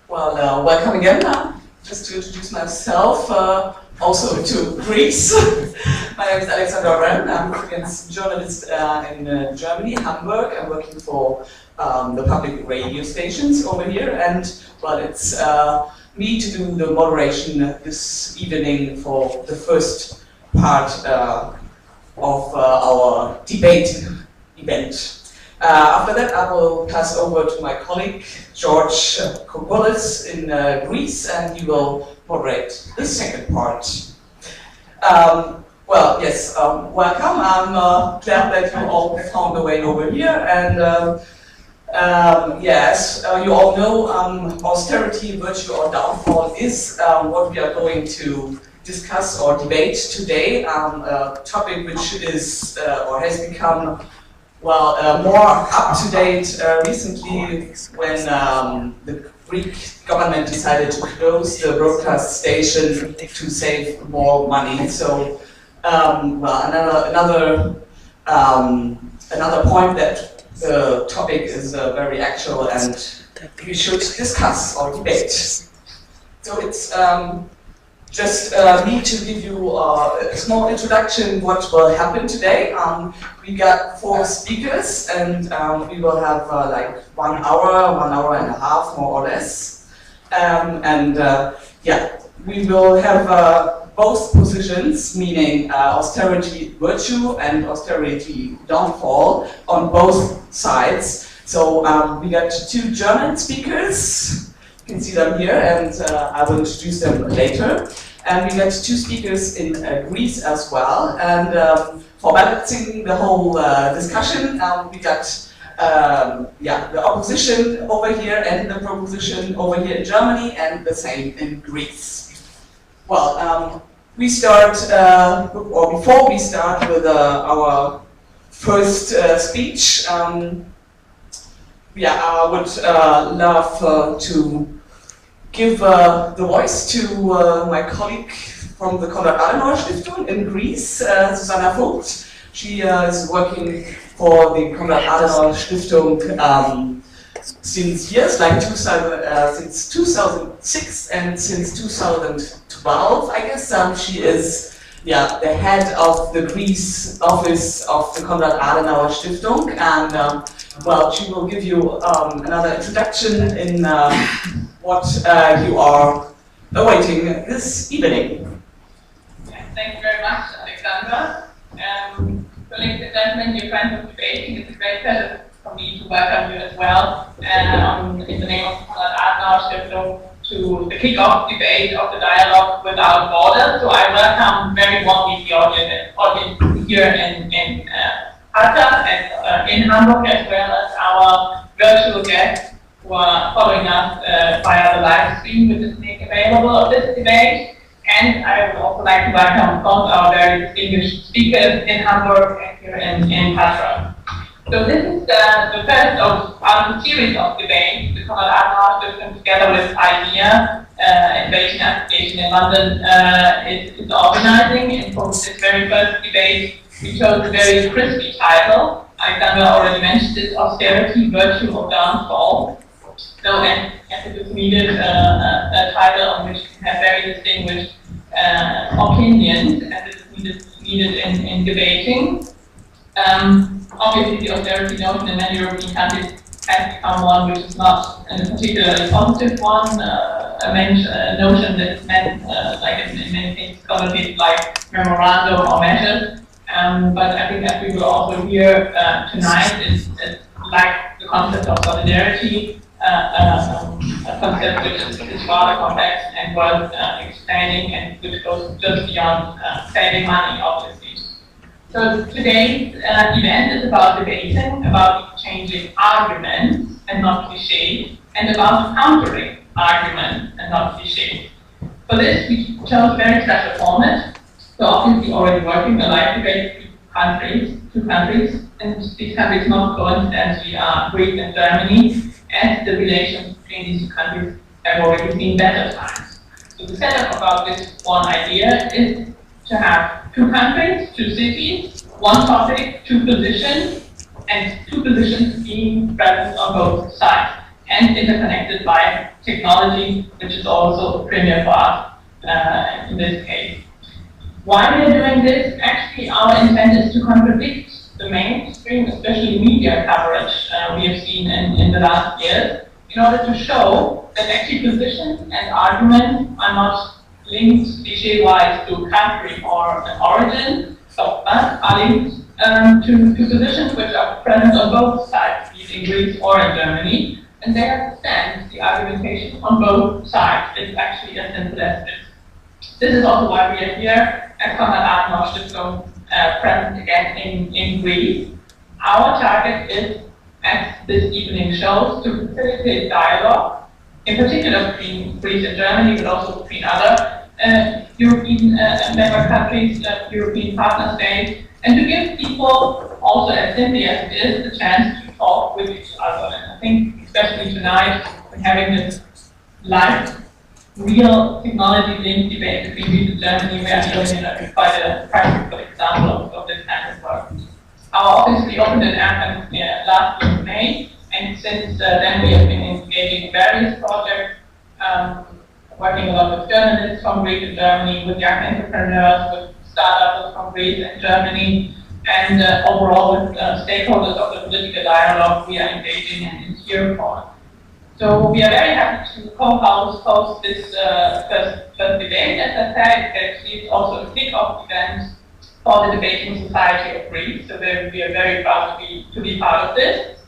Well, welcome again. Just to introduce myself, also to Greece. My name is Alexander Wren. I'm a freelance journalist in Germany, Hamburg. I'm working for the public radio stations over here, and well, it's me to do the moderation this evening for the first part of our debate event. After that, I will pass over to my colleague, George Kopoulos in Greece, and he will moderate the second part. Well, yes, welcome. I'm glad that you all found a way over here. And yes, you all know austerity, virtue or downfall is what we are going to discuss or debate today. A topic which is or has become more up-to-date recently when the Greek government decided to close the broadcast station to save more money. So, another point that the topic is very actual and we should discuss or debate. So it's just need to give you a small introduction what will happen today. We got 4 speakers and we will have like 1 hour and a half more or less. Yeah, we will have both positions, meaning austerity virtue and austerity downfall on both sides. So we got 2 German speakers. You can see them here, and I will introduce them later. And we got 2 speakers in Greece as well. And for balancing the whole discussion, we got the opposition over here and the proposition over here in Germany, and the same in Greece. Well, we start, or before we start with our first speech, I would love to give the voice to my colleague from the Konrad Adenauer Stiftung in Greece, Susanna Vogt. She is working for the Konrad Adenauer Stiftung since years, like since 2006 and since 2012, I guess. She is the head of the Greece office of the Konrad Adenauer Stiftung, and she will give you another introduction in what you are awaiting this evening. Thank you very much, Alexander. Ladies and gentlemen, dear friends of debating, it's a great pleasure for me to welcome you as well in the name of Konrad Adenauer Stiftung to the kick-off debate of the dialogue without borders. So I welcome very warmly the audience here in Patras and in Hamburg, as well as our virtual guests who are following us via the live stream, which is made available of this debate. And I would also like to welcome both our very distinguished speakers in Hamburg and here in Patras. So this is the first of our series of debates. The Konrad Adenauer Stiftung, together with IDEA, Innovation Association in London, is organizing. And for this very first debate, we chose a very crispy title. Alexander already mentioned it: austerity, virtue or downfall. So, and it is needed a title on which we have very distinguished opinions, and it is needed in debating. Obviously, the austerity notion in many European countries has become one which is not a particularly positive one, a notion that is meant, like in many cases, connotated like memorandum or measures. But I think that we will also hear tonight is like the concept of solidarity, a concept which is rather complex and worth explaining, and which goes just beyond saving money, obviously. So today's event is about debating, about exchanging arguments and not cliches, and about countering arguments and not cliches. For this, we chose a very special format. So obviously already working a live debate between two countries, and these countries not coincidentally are Greece and Germany, and the relations between these 2 countries have already seen better times. So the setup about this one idea is to have 2 countries, 2 cities, 1 topic, 2 positions, and 2 positions being present on both sides. and interconnected by technology, which is also a premier for us in this case. Why we are doing this? Actually, our intent is to contradict the mainstream, especially media coverage we have seen in the last years, in order to show that actually positions and arguments are not linked cliché-wise to country or an origin, but are linked to positions which are present on both sides, be it in Greece or in Germany, and they understand the argumentation on both sides. It's actually as simple as this. This is also why we are here at Konrad Adenauer Stiftung, present again in Greece. Our target is, as this evening shows, to facilitate dialogue, in particular between Greece and Germany, but also between other European member countries, European partner states, and to give people, also as simply as it is, the chance to talk with each other. And I think, especially tonight, when having this live, real technology-linked debate between Greece and Germany, we are showing quite a practical example of this kind of work. Our office we opened in Aachen last year in May, and since then we have been engaging in various projects, working a lot with journalists from Greece and Germany, with young entrepreneurs, with startups from Greece and Germany, and overall with stakeholders of the political dialogue we are engaging in here for. So we are very happy to co-host this first debate. As I said, it's also a kick-off event for the Debating Society of Greece, so we are very proud to be part of this.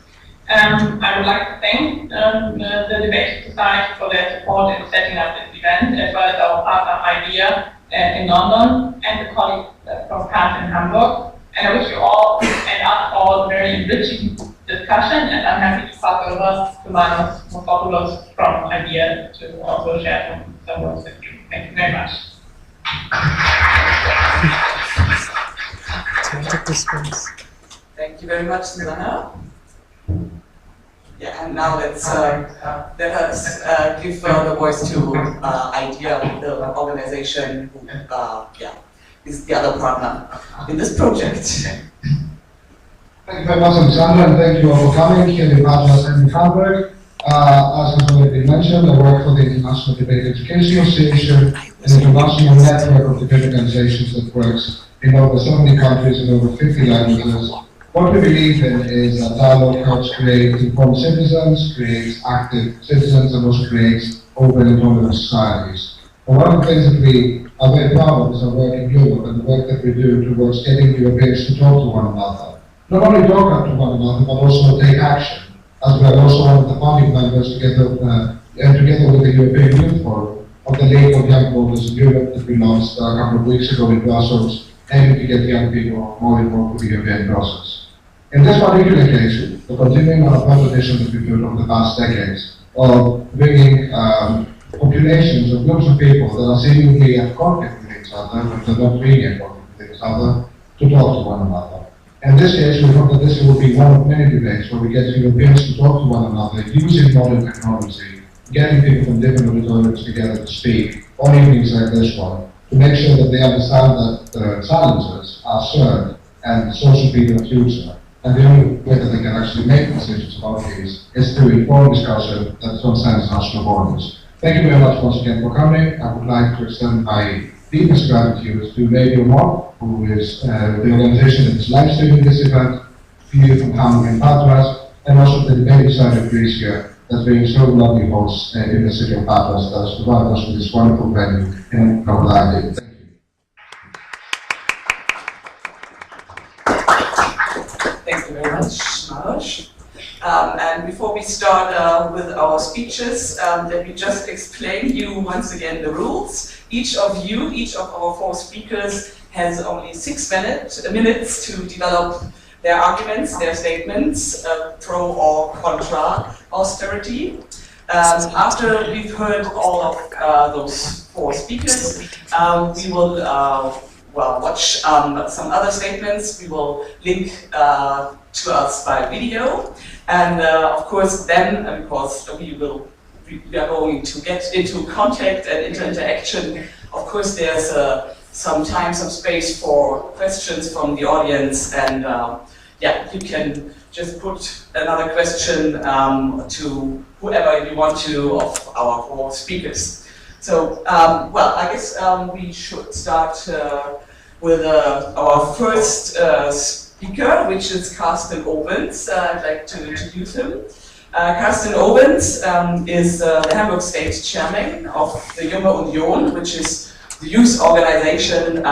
I would like to thank the Debating Society for their support in setting up this event, as well as our partner IDEA in London, and the colleagues from CAT in Hamburg. And I wish you all and us all a very enriching discussion, and I'm happy to pass over to Manos Mokopoulos from IDEA to also share some words with you. Thank you very much. Thank you very much, Susanna. Yeah, and now let us give the voice to IDEA, the organization who is the other partner in this project. Thank you very much, Alexandra, and thank you all for coming here in Patras and in Hamburg. As has already been mentioned, I work for the International Debate Education Association, an international network of debate organizations that works in over 70 countries and over 50 languages. What we believe in is that dialogue helps create informed citizens, creates active citizens, and also creates open and tolerant societies. And one of the things that we are very proud of is our work in Europe and the work that we do towards getting Europeans to talk to one another. Not only talk to one another, but also take action, as we are also one of the founding members together with the European Youth Forum of the League of Young Voters in Europe that we launched a couple of weeks ago in Brussels, aiming to get young people more involved with the European process. In this particular case, we're continuing our competition that we've done over the past decades of bringing populations of groups of people that are seemingly at conflict with each other, but they're not really at conflict with each other, to talk to one another. In this case, we hope that this will be one of many debates where we get Europeans to talk to one another using modern technology, getting people from different auditoriums together to speak on evenings like this one, to make sure that they understand that the challenges are shared and so should be in the future. And the only way that they can actually make decisions about these is through informed discussion that transcends national borders. Thank you very much once again for coming. I would like to extend my deepest gratitude to Radio Mob, who is the organization that is live streaming this event, to you from Hamburg and Patras, and also the Debating Society of Greece here, that's being so lovely hosts in the city of Patras, that has provided us with this wonderful venue in Austerity. Thank you. Thank you very much, Manos. And before we start with our speeches, let me just explain you once again the rules. Each of our four speakers has only 6 minutes to develop their arguments, their statements, pro or contra austerity. After we've heard all of those four speakers, we will watch some other statements. We will link to us by video. And of course then, because we are going to get into contact and into interaction, of course there's some time, some space for questions from the audience, and yeah, you can just put another question to whoever you want to of our 4 speakers. So, well, I guess we should start with our first speaker, which is Carsten Ovens. I'd like to introduce him. Carsten Ovens is the Hamburg State Chairman of the Junge Union, which is the youth organization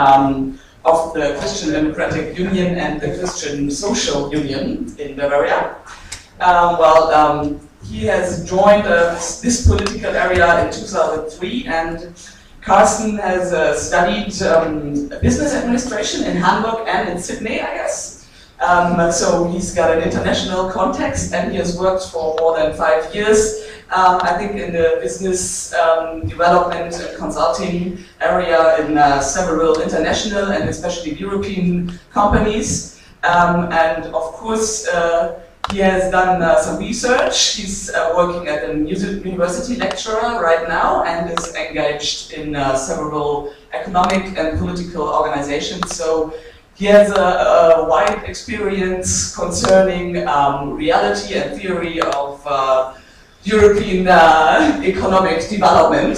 of the Christian Democratic Union and the Christian Social Union in Bavaria. He has joined this political area in 2003, and Carsten has studied business administration in Hamburg and in Sydney, I guess. So he's got an international context, and he has worked for more than 5 years, I think, in the business development and consulting area in several international and especially European companies. And of course, he has done some research. He's working at a university lecturer right now and is engaged in several economic and political organizations. So he has a wide experience concerning reality and theory of European economic development.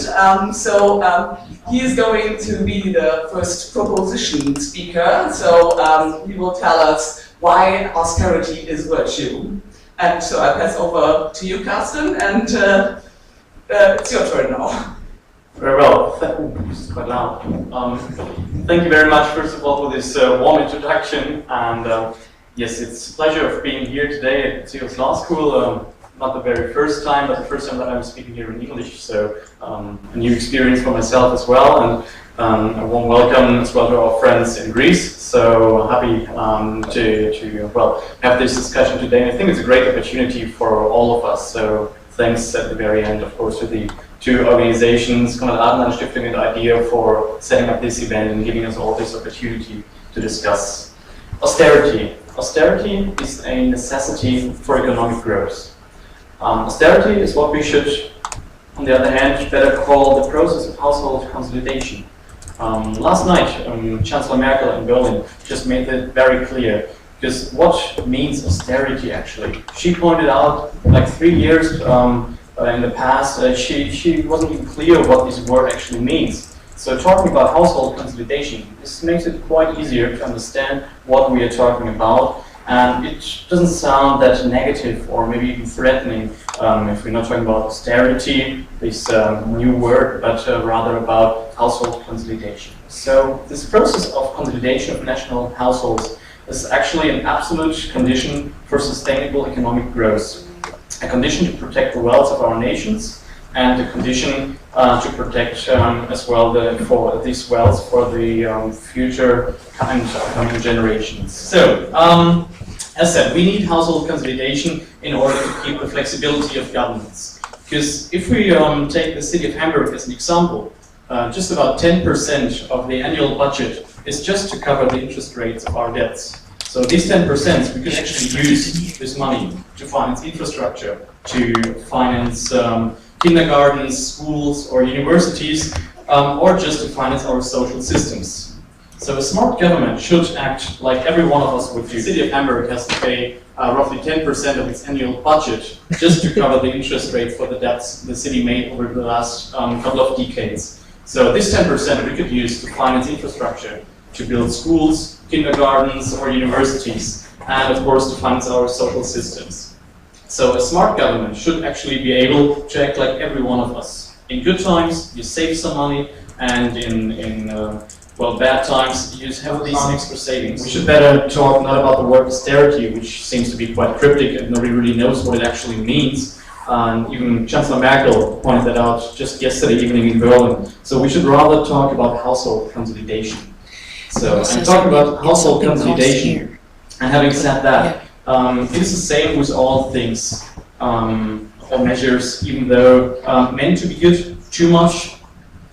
He is going to be the first proposition speaker. So he will tell us why austerity is virtue. And so I pass over to you, Carsten, and it's your turn now. Very well. This is quite loud. Thank you very much, first of all, for this warm introduction. And yes, it's a pleasure of being here today at Zio's Law School. Not the very first time, but the first time that I'm speaking here in English. So a new experience for myself as well. And a warm welcome as well to our friends in Greece. So happy to have this discussion today. And I think it's a great opportunity for all of us. So thanks at the very end, of course, to the 2 organizations, Konrad Adenauer Stiftung and IDEA, for setting up this event and giving us all this opportunity to discuss austerity. Austerity is a necessity for economic growth. Austerity is what we should, on the other hand, better call the process of household consolidation. Last night, Chancellor Merkel in Berlin just made it very clear, because what means austerity actually? She pointed out, like 3 years in the past, she wasn't even clear what this word actually means. So talking about household consolidation, this makes it quite easier to understand what we are talking about. And it doesn't sound that negative or maybe even threatening if we're not talking about austerity, this new word, but rather about household consolidation. So this process of consolidation of national households is actually an absolute condition for sustainable economic growth. A condition to protect the wealth of our nations, and a condition to protect as well for this wealth for the future and upcoming generations. So, as said, we need household consolidation in order to keep the flexibility of governments. Because if we take the city of Hamburg as an example, just about 10% of the annual budget is just to cover the interest rates of our debts. So these 10%, we could actually use this money to finance infrastructure, to finance kindergartens, schools, or universities, or just to finance our social systems. So a smart government should act like every one of us would do. The city of Hamburg has to pay roughly 10% of its annual budget just to cover the interest rate for the debts the city made over the last couple of decades. So this 10% we could use to finance infrastructure, to build schools, kindergartens, or universities, and of course to finance our social systems. So a smart government should actually be able to act like every one of us. In good times, you save some money, and in bad times, you have these extra savings. We should better talk not about the word austerity, which seems to be quite cryptic and nobody really knows what it actually means. Even Chancellor Merkel pointed that out just yesterday evening in Berlin. So we should rather talk about household consolidation. So I'm talking about household consolidation. And having said that, it is the same with all things or measures, even though meant to be good, too much,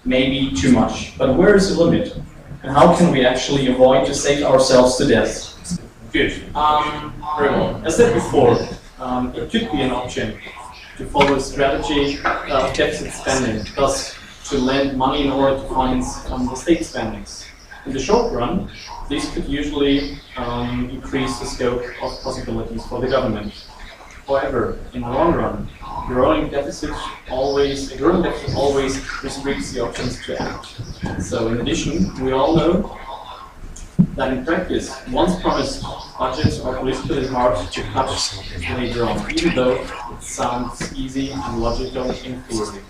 maybe too much. But where is the limit? And how can we actually avoid to save ourselves to death? Good. Very well. As said before, it could be an option to follow a strategy of deficit spending, thus to lend money in order to finance the state spendings. In the short run, This could usually increase the scope of possibilities for the government. However, in the long run, a growing deficit always restricts the options to act. So in addition, we all know that in practice, once promised budgets are politically hard to cut later on, even though it sounds easy and logical in theory.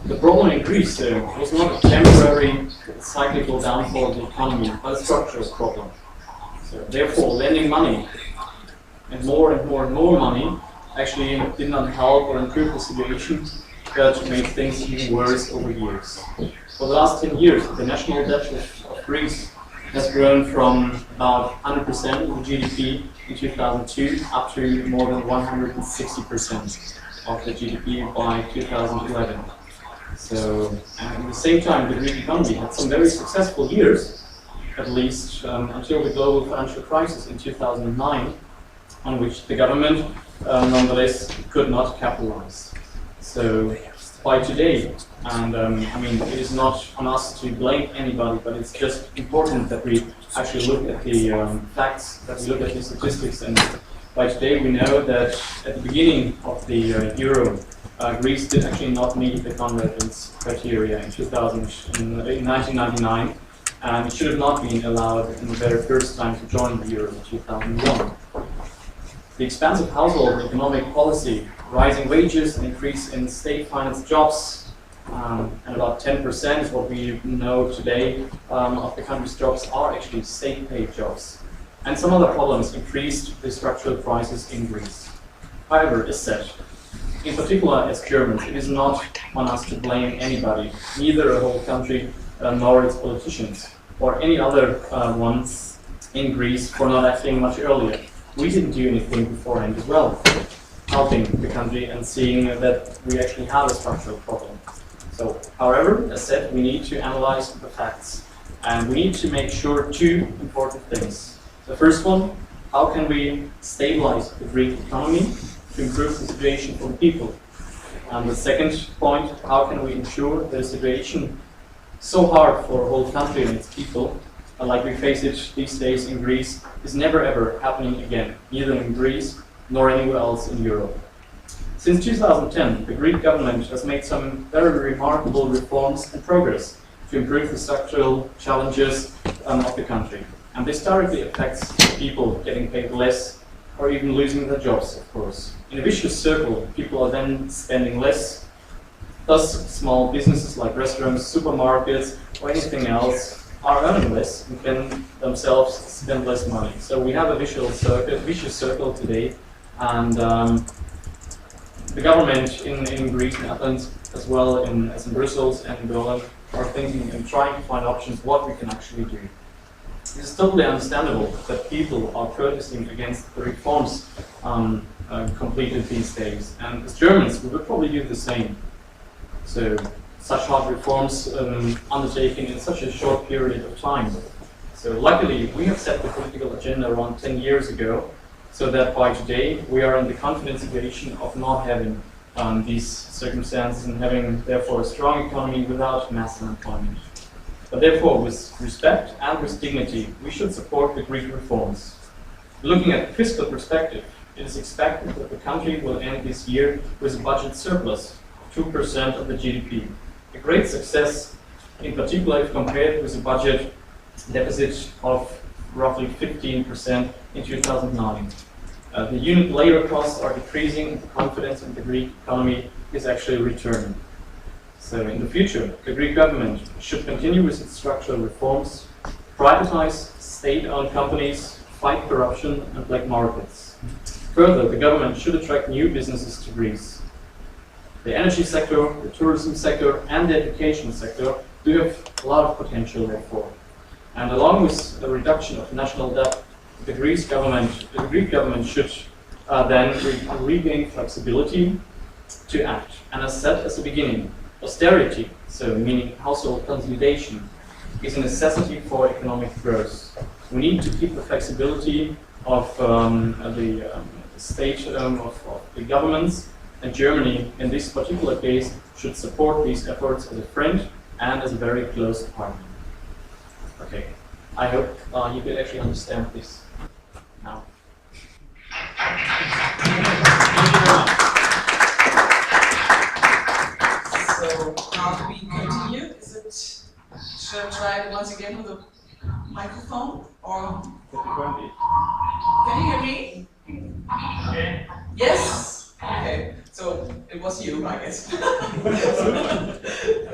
The problem in Greece was not a temporary cyclical downfall of the economy, but a structural problem. So therefore, lending money and more and more and more money actually did not help or improve the situation, but made things even worse over years. For the last 10 years, the national debt of Greece has grown from about 100% of the GDP in 2002 up to more than 160% of the GDP by 2011. So, at the same time, the Greek economy had some very successful years, at least until the global financial crisis in 2009, on which the government nonetheless could not capitalize. So, by today, and I mean, it is not on us to blame anybody, but it's just important that we actually look at the facts, that we look at the statistics, and by today we know that at the beginning of the euro, Greece did actually not meet the convergence criteria in 1999, and it should have not been allowed in the very first time to join the euro in 2001. The expansive household economic policy, rising wages, an increase in state-financed jobs, and about 10% of what we know today of the country's jobs are actually state-paid jobs. And some other problems increased the structural crisis in Greece. However, as said, in particular as Germans, it is not on us to blame anybody, neither a whole country nor its politicians, or any other ones in Greece for not acting much earlier. We didn't do anything beforehand as well, helping the country and seeing that we actually have a structural problem. So, however, as said, we need to analyze the facts, and we need to make sure two important things. The first one, how can we stabilize the Greek economy to improve the situation for the people? And the second point, how can we ensure the situation so hard for a whole country and its people, like we face it these days in Greece, is never ever happening again, neither in Greece nor anywhere else in Europe. Since 2010, the Greek government has made some very remarkable reforms and progress to improve the structural challenges of the country. And this directly affects people getting paid less or even losing their jobs, of course. In a vicious circle, people are then spending less. Thus, small businesses like restaurants, supermarkets, or anything else are earning less and can themselves spend less money. So we have a vicious circle today, and the government in Greece and Athens, as well as in Brussels and in Berlin, are thinking and trying to find options what we can actually do. It is totally understandable that people are protesting against the reforms completed these days, and as Germans, we would probably do the same. So, such hard reforms undertaken in such a short period of time. So, luckily, we have set the political agenda around 10 years ago, so that by today we are in the confident situation of not having these circumstances and having, therefore, a strong economy without mass unemployment. But therefore, with respect and with dignity, we should support the Greek reforms. Looking at the fiscal perspective, it is expected that the country will end this year with a budget surplus, 2% of the GDP. A great success, in particular if compared with a budget deficit of roughly 15% in 2009. The unit labor costs are decreasing, and the confidence in the Greek economy is actually returning. So in the future, the Greek government should continue with its structural reforms, privatize state-owned companies, fight corruption and black markets. Further, the government should attract new businesses to Greece. The energy sector, the tourism sector and the education sector do have a lot of potential therefore. And along with the reduction of national debt, the Greek government should then regain flexibility to act. And as said at the beginning, austerity, so meaning household consolidation, is a necessity for economic growth. We need to keep the flexibility of the state of the governments, and Germany, in this particular case, should support these efforts as a friend and as a very close partner. Okay, I hope you will actually understand this now. Thank you very much. So now we continue. Should I try it once again with the microphone? Or can you hear me? Okay. Yes? Okay. So it was you, I guess.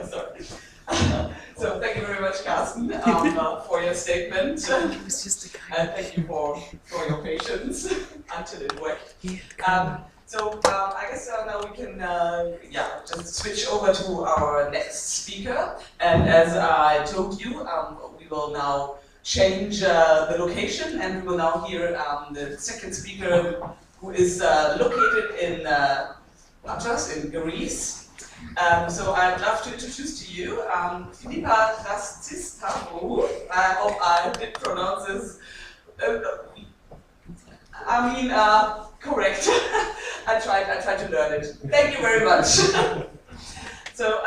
Sorry. So thank you very much, Carsten, for your statement. Thank you for your patience until it worked. I guess now we can just switch over to our next speaker. And as I told you, we will now change the location, and we will now hear the second speaker, who is located in Patras in Greece. So I'd love to introduce to you Philippa Rastistarou. I hope I did pronounce this. Correct. I tried to learn it. Thank you very much. So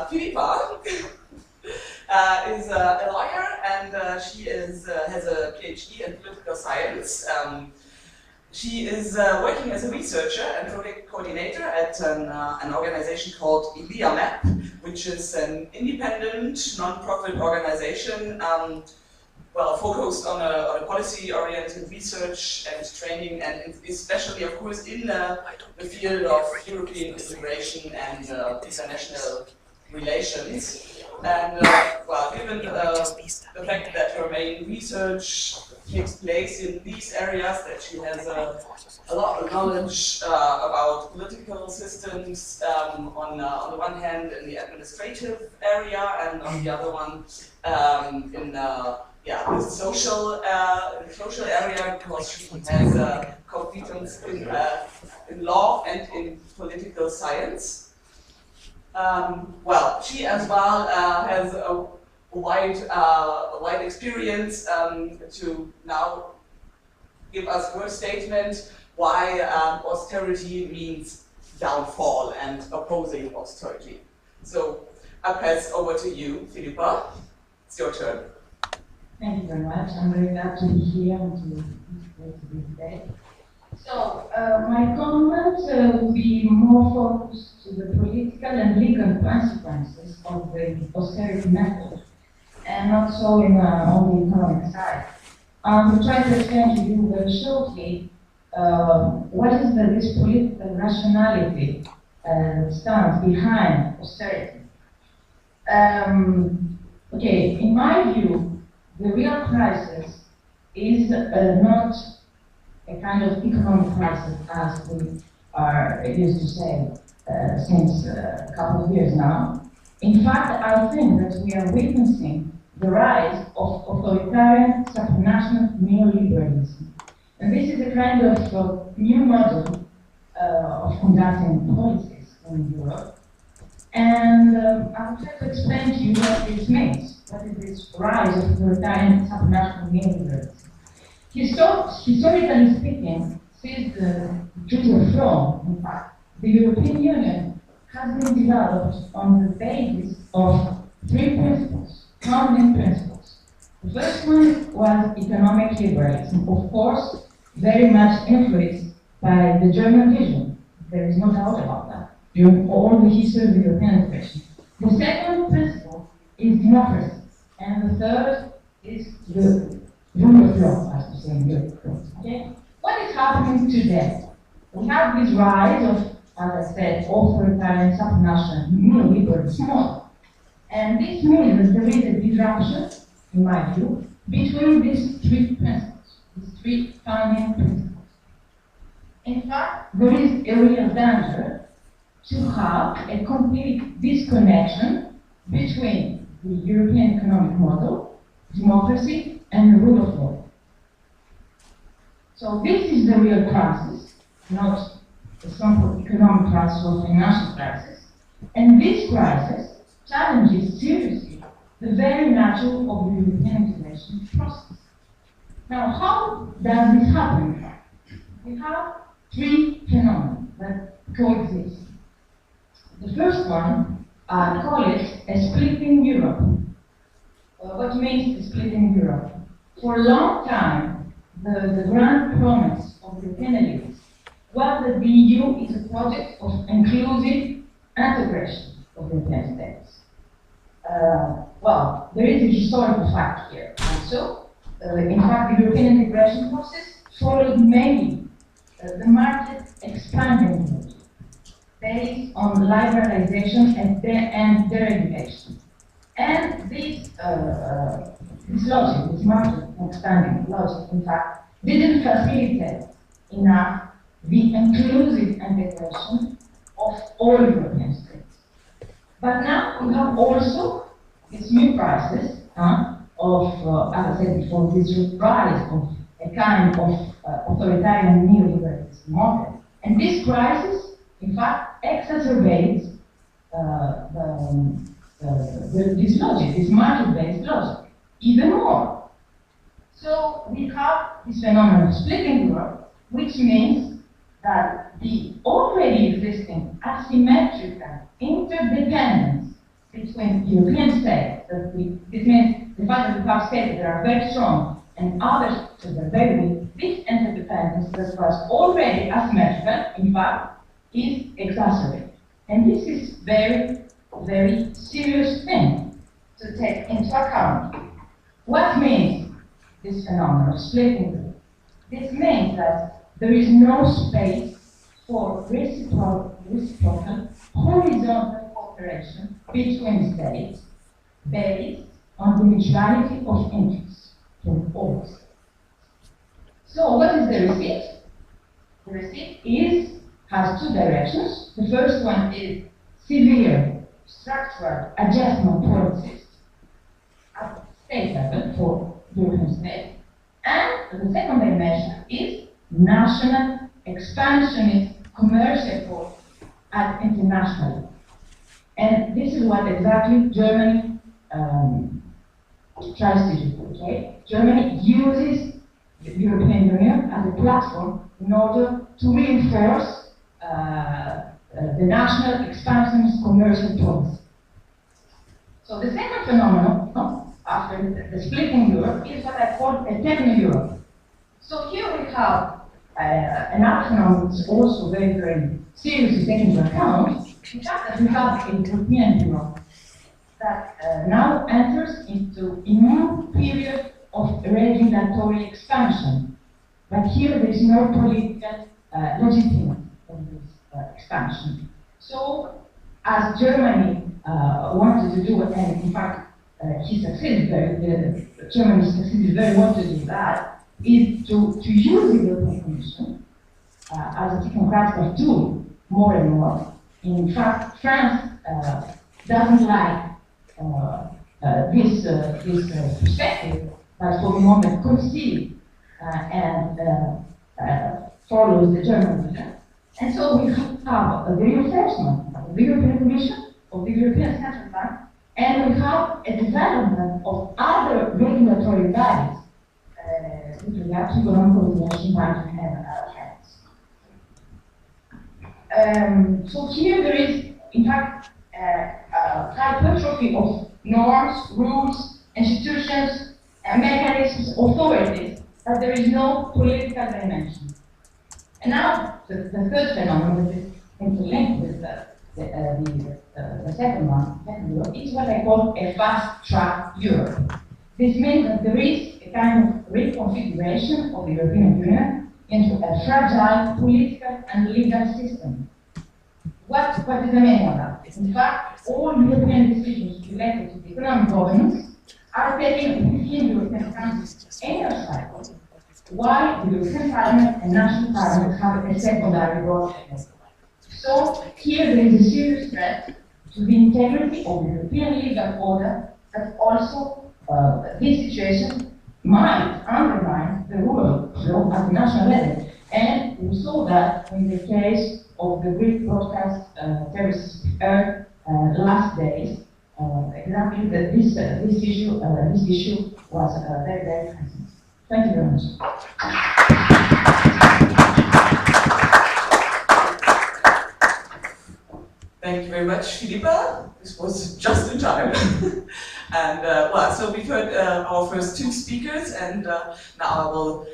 Philippa is a lawyer, and she has a PhD in political science. She is working as a researcher and project coordinator at an organization called ILIAMAP, which is an independent, non-profit organization focused on a policy-oriented research and training, and especially, of course, in the field of European integration and international relations. And given the fact that her main research takes place in these areas, that she has a lot of knowledge about political systems on the one hand in the administrative area, and on the other one in the social area, because she has competence in law and in political science. She as well has a wide experience to now give us her statement why austerity means downfall and opposing austerity. So I pass over to you, Philippa. It's your turn. Thank you very much. I'm very glad to be here and to be today. So, my comment will be more focused to the political and legal consequences of the austerity method, and not so on the economic side. To try to explain to you very shortly what is this political rationality that stands behind austerity. In my view, the real crisis is not a kind of economic crisis, as we are used to say since a couple of years now. In fact, I think that we are witnessing the rise of authoritarian supranational neoliberalism. And this is a kind of new model of conducting policies in Europe. And I will try to explain to you what this means. What is this rise of authoritarian supranational neoliberalism? Historically speaking, since the Treaty of Rome, in fact, the European Union has been developed on the basis of three principles, founding principles. The first one was economic liberalism, of course, very much influenced by the German vision. There is no doubt about that, during all the history of the European integration. The second principle is democracy, and the third is the rule of law, as we say in Europe. Okay? What is happening today? We have this rise of, as I said, authoritarian supranational neoliberalism model. And this means that there is a disruption, in my view, between these three principles, these three founding principles. In fact, there is a real danger to have a complete disconnection between the European economic model, democracy, and the rule of law. So this is the real crisis, not a simple economic crisis or financial crisis. And this crisis challenges seriously the very nature of the European integration process. Now, how does this happen? We have three phenomena that coexist. The first one, I call it a splitting Europe. what means splitting Europe. For a long time, the grand promise of the European elites was that the EU is a project of inclusive integration of the European states. Well, there is a historical fact here also. In fact, the European integration process followed mainly the market expanding model based on liberalization and deregulation. And this logic, this market expanding logic, in fact, didn't facilitate enough the inclusive integration of all European states. But now we have also this new crisis of, as I said before, this rise of a kind of authoritarian neoliberalism model. And this crisis, in fact, exacerbates this logic, this market-based logic, even more. So we have this phenomenon of splitting Europe, which means that the already existing asymmetrical interdependence between European states, this means the fact that we have states that are very strong and others that are very weak, this interdependence that was already asymmetrical, in fact, is exacerbated. And this is very, very serious thing to take into account. What means this phenomenon of splitting Europe? This means that there is no space for reciprocal horizontal cooperation between states based on the mutuality of interests from all states. So what is the receipt? The receipt has two directions. The first one is severe structural adjustment policies at state level for European states. And the second dimension is national expansionist commercial policy at international level. And this is what exactly Germany tries to do. Okay? Germany uses the European Union as a platform in order to reinforce the national expansionist commercial policy. So the second phenomenon after the splitting Europe is what I call a techno-Europe. So here we have another phenomenon which is also very, very seriously taken into account, the fact that we have a European Europe that now enters into a new period of regulatory expansion. But here there is no political legitimacy of this expansion. So, as Germany wanted to do, and in fact, Germany succeeded very well to do that, is to use the European Commission as a technocratic tool more and more. In fact, France doesn't like this perspective, but for the moment concedes and follows the German vision. And so we have a reinforcement of the European Commission, of the European Central Bank, and we have a development of other regulatory bodies with regard to economic coordination, banking, and other hands. So here there is, in fact, hypertrophy of norms, rules, institutions, mechanisms, authorities, but there is no political dimension. And now, the third phenomenon that is interlinked with the second one, is what I call a fast-track Europe. This means that there is a kind of reconfiguration of the European Union into a fragile political and legal system. What is the meaning of that? In fact, all European decisions related to the economic governance are taken within the European Council annual cycle, while the European Parliament and national parliaments have a secondary role. So here there is a serious threat to the integrity of the European legal order, but also this situation might undermine the rule of law at the national level. And we saw that in the case of the Greek broadcast terrorist last days. Exactly this issue was very, very present. Thank you very much. Thank you very much, Philippa. This was just in time. And well, so we've heard our first two speakers, and now I will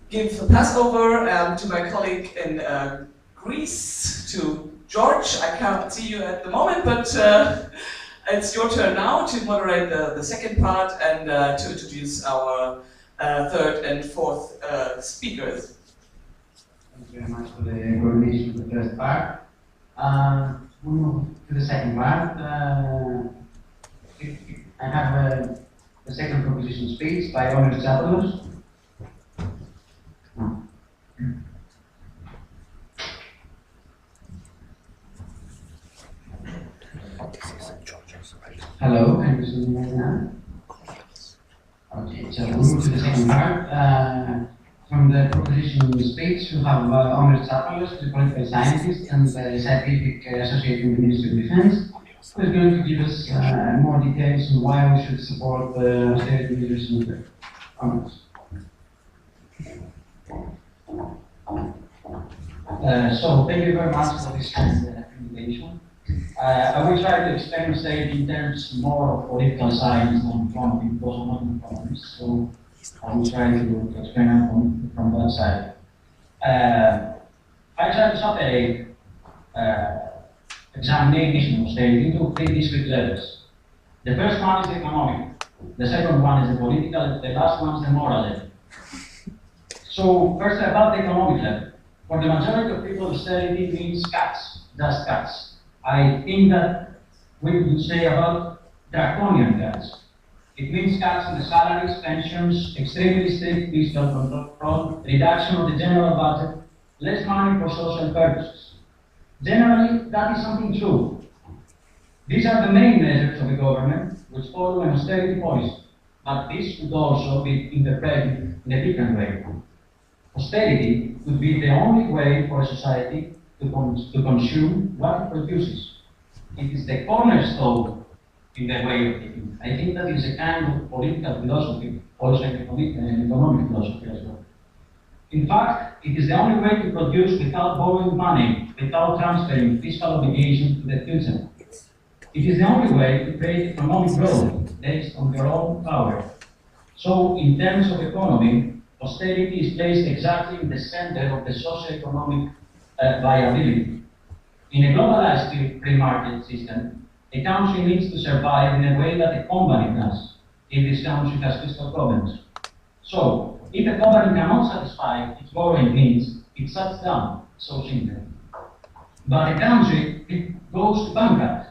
give the pass over to my colleague in Greece, to George. I can't see you at the moment, but it's your turn now to moderate the second part and to introduce our third and fourth speakers. Thank you very much for the coordination of the first part. We move to the second part. I have the second proposition speech by Honors Zapalos. Hello, can you see me right now? Okay, so we move to the second part. From the proposition speech, we have Honors Zapalos, the political scientist and scientific associate in the Ministry of Defense, who is going to give us more details on why we should support the austerity measures in the Honors. So thank you very much for this presentation. I will try to explain austerity in terms more of political science than economy, because I'm not an economist, so I will try to explain it from that side. I try to separate examination of austerity into three discrete levels. The first one is the economic, the second one is the political, the last one is the moral level. So first about the economic level. For the majority of people, austerity means cuts, just cuts. I think that we would say about draconian cuts. It means cuts in the salaries, pensions, extremely strict fiscal control, reduction of the general budget, less money for social purposes. Generally, that is something true. These are the main measures of the government which follow an austerity policy, but this could also be interpreted in a different way. Austerity could be the only way for a society to consume what it produces. It is the cornerstone in the way of thinking. I think that is a kind of political philosophy, also an economic philosophy as well. In fact, it is the only way to produce without borrowing money, without transferring fiscal obligations to the future. It is the only way to create economic growth based on your own power. So, in terms of economy, austerity is placed exactly in the center of the socio-economic viability. In a globalized free market system, a country needs to survive in a way that a company does if this country has fiscal problems. So, if a company cannot satisfy its borrowing needs, it shuts down, so simple. But a country, it goes to bankrupt.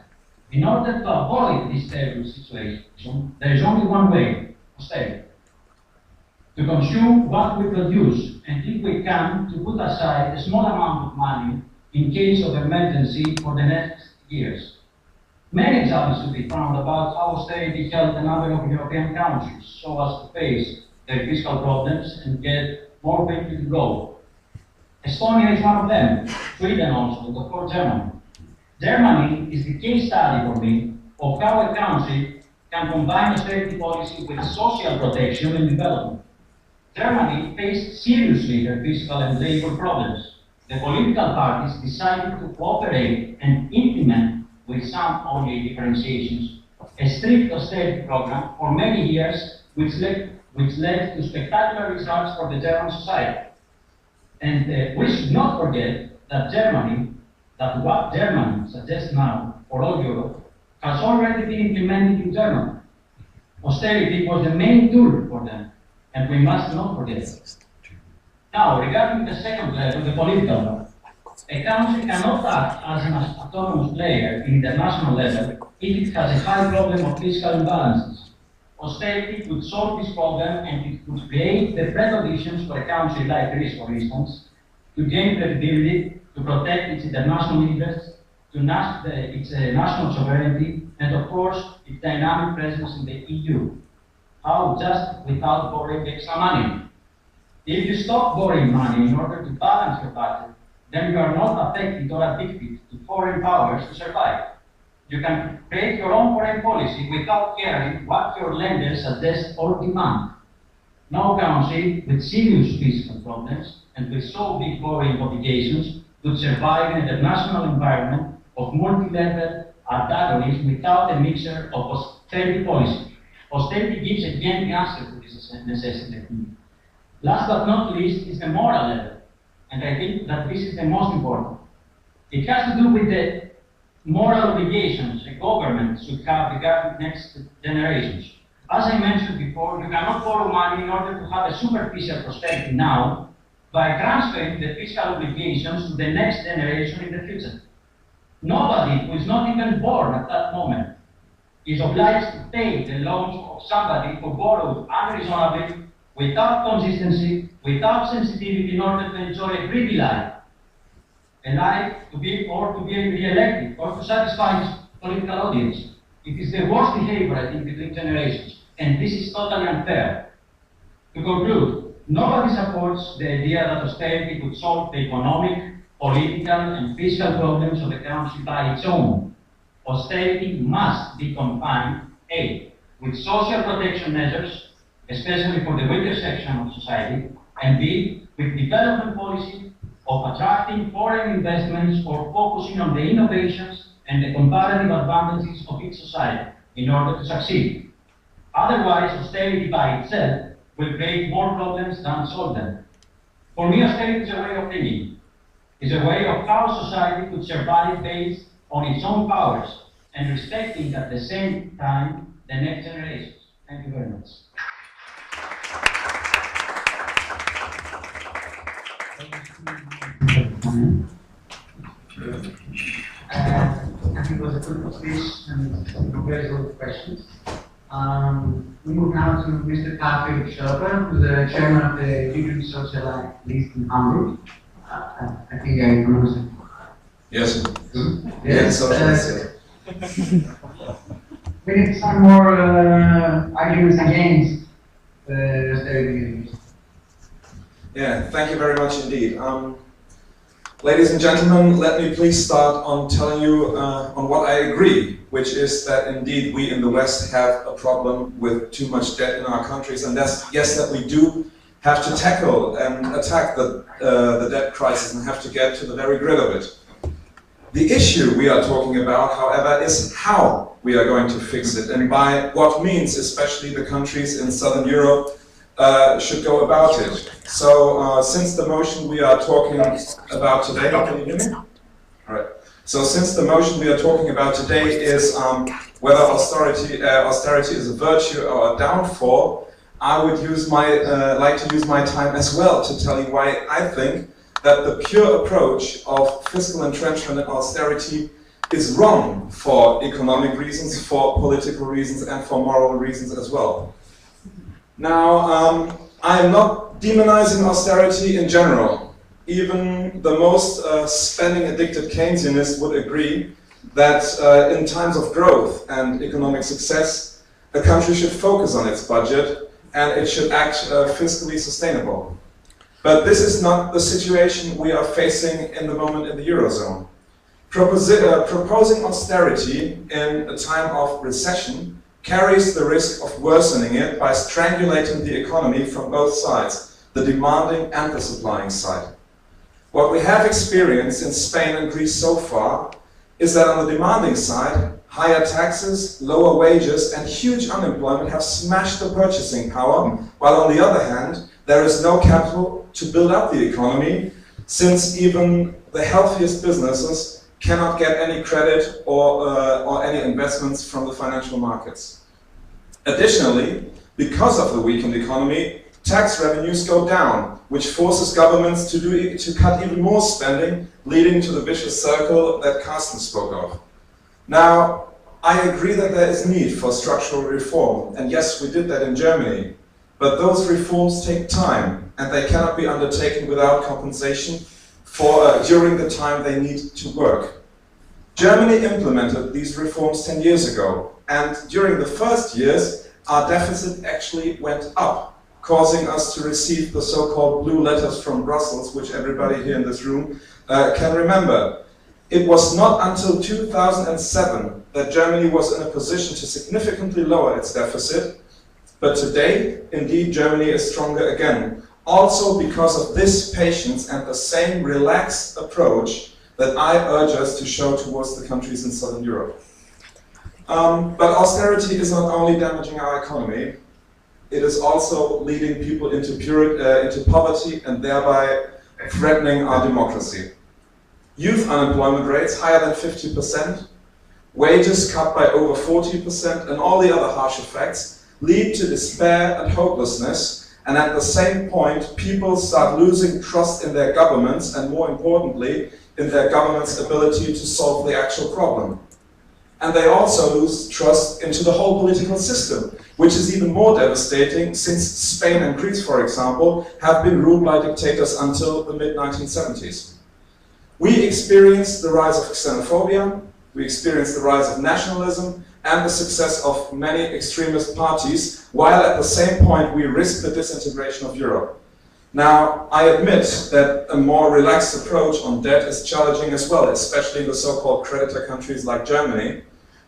In order to avoid this terrible situation, there is only one way, austerity. To consume what we produce, and if we can, to put aside a small amount of money in case of emergency for the next years. Many examples to be found about how austerity helped a number of European countries so as to face their fiscal problems and get more quickly to grow. Estonia is one of them, Sweden also, and of course Germany. Germany is the case study for me of how a country can combine austerity policy with social protection and development. Germany faced seriously her fiscal and labor problems. The political parties decided to cooperate and implement, with some only differentiations, a strict austerity program for many years, which led to spectacular results for the German society. And we should not forget that what Germany suggests now for all Europe has already been implemented in Germany. Austerity was the main tool for them, and we must not forget it. Now, regarding the second level, the political level, a country cannot act as an autonomous player in international level if it has a high problem of fiscal imbalances. Austerity could solve this problem, and it could create the preconditions for a country like Greece, for instance, to gain credibility, to protect its international interests, to its national sovereignty, and of course, its dynamic presence in the EU. How? Just without borrowing extra money. If you stop borrowing money in order to balance your budget, then you are not affected or addicted to foreign powers to survive. You can create your own foreign policy without caring what your lenders suggest or demand. No country with serious fiscal problems and with so big borrowing obligations could survive in an international environment of multi-level antagonism without a mixture of austerity policy. Austerity gives again the answer to this necessity. Last but not least is the moral level, and I think that this is the most important. It has to do with the moral obligations a government should have regarding next generations. As I mentioned before, you cannot borrow money in order to have a superficial prosperity now by transferring the fiscal obligations to the next generation in the future. Nobody who is not even born at that moment is obliged to pay the loans of somebody who borrowed unreasonably, without consistency, without sensitivity in order to enjoy a greedy life, a life to be re-elected or to satisfy his political audience. It is the worst behavior, I think, between generations, and this is totally unfair. To conclude, nobody supports the idea that austerity could solve the economic, political, and fiscal problems of the country by its own. Austerity must be combined, A, with social protection measures, especially for the weaker section of society, and B, with development policy of attracting foreign investments or focusing on the innovations and the comparative advantages of each society in order to succeed. Otherwise, austerity by itself will create more problems than solve them. For me, austerity is a way of thinking. It's a way of how society could survive based on its own powers and respecting at the same time the next generations. Thank you very much. I think it was a good speech and very good questions. We move now to Mr. Patrick Schöper, who's the chairman of the Union Social List in Hamburg. I think I pronounced it. Yes. Yes. We need some more arguments against the austerity. Yeah, thank you very much indeed. Ladies and gentlemen, let me please start on telling you on what I agree, which is that indeed we in the West have a problem with too much debt in our countries, and that's, yes, that we do have to tackle and attack the debt crisis and have to get to the very grit of it. The issue we are talking about, however, is how we are going to fix it and by what means, especially the countries in Southern Europe should go about it. So since the motion we are talking about today, can you hear me? All right. So since the motion we are talking about today is whether austerity is a virtue or a downfall, I would like to use my time as well to tell you why I think that the pure approach of fiscal entrenchment and austerity is wrong for economic reasons, for political reasons, and for moral reasons as well. Now, I am not demonizing austerity in general. Even the most spending-addicted Keynesianist would agree that in times of growth and economic success, a country should focus on its budget and it should act fiscally sustainable. But this is not the situation we are facing in the moment in the Eurozone. Proposing austerity in a time of recession carries the risk of worsening it by strangulating the economy from both sides, the demanding and the supplying side. What we have experienced in Spain and Greece so far is that on the demanding side, higher taxes, lower wages and huge unemployment have smashed the purchasing power, while on the other hand, there is no capital to build up the economy, since even the healthiest businesses cannot get any credit or any investments from the financial markets. Additionally, because of the weakened economy, tax revenues go down, which forces governments to cut even more spending, leading to the vicious circle that Carsten spoke of. Now, I agree that there is need for structural reform, and yes, we did that in Germany. But those reforms take time, and they cannot be undertaken without compensation during the time they need to work. Germany implemented these reforms 10 years ago, and during the first years, our deficit actually went up, causing us to receive the so-called blue letters from Brussels, which everybody here in this room can remember. It was not until 2007 that Germany was in a position to significantly lower its deficit. But today, indeed, Germany is stronger again, also because of this patience and the same relaxed approach that I urge us to show towards the countries in Southern Europe. But austerity is not only damaging our economy, it is also leading people into poverty and thereby threatening our democracy. Youth unemployment rates higher than 50%, wages cut by over 40%, and all the other harsh effects lead to despair and hopelessness, and at the same point people start losing trust in their governments and, more importantly, in their government's ability to solve the actual problem. And they also lose trust into the whole political system, which is even more devastating since Spain and Greece, for example, have been ruled by dictators until the mid-1970s. We experienced the rise of xenophobia, we experienced the rise of nationalism and the success of many extremist parties, while at the same point we risked the disintegration of Europe. Now, I admit that a more relaxed approach on debt is challenging as well, especially in the so-called creditor countries like Germany.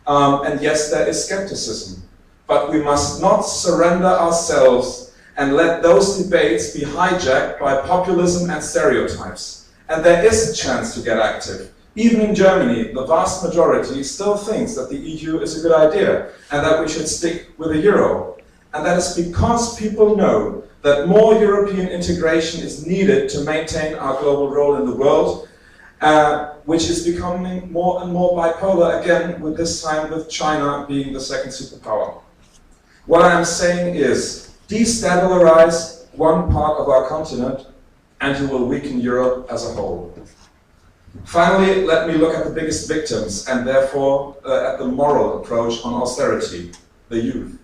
And yes, there is skepticism, but we must not surrender ourselves and let those debates be hijacked by populism and stereotypes. And there is a chance to get active. Even in Germany, the vast majority still thinks that the EU is a good idea and that we should stick with the euro. And that is because people know that more European integration is needed to maintain our global role in the world, which is becoming more and more bipolar again, with this time with China being the second superpower. What I'm saying is, destabilize one part of our continent and you will weaken Europe as a whole. Finally, let me look at the biggest victims and therefore at the moral approach on austerity, the youth.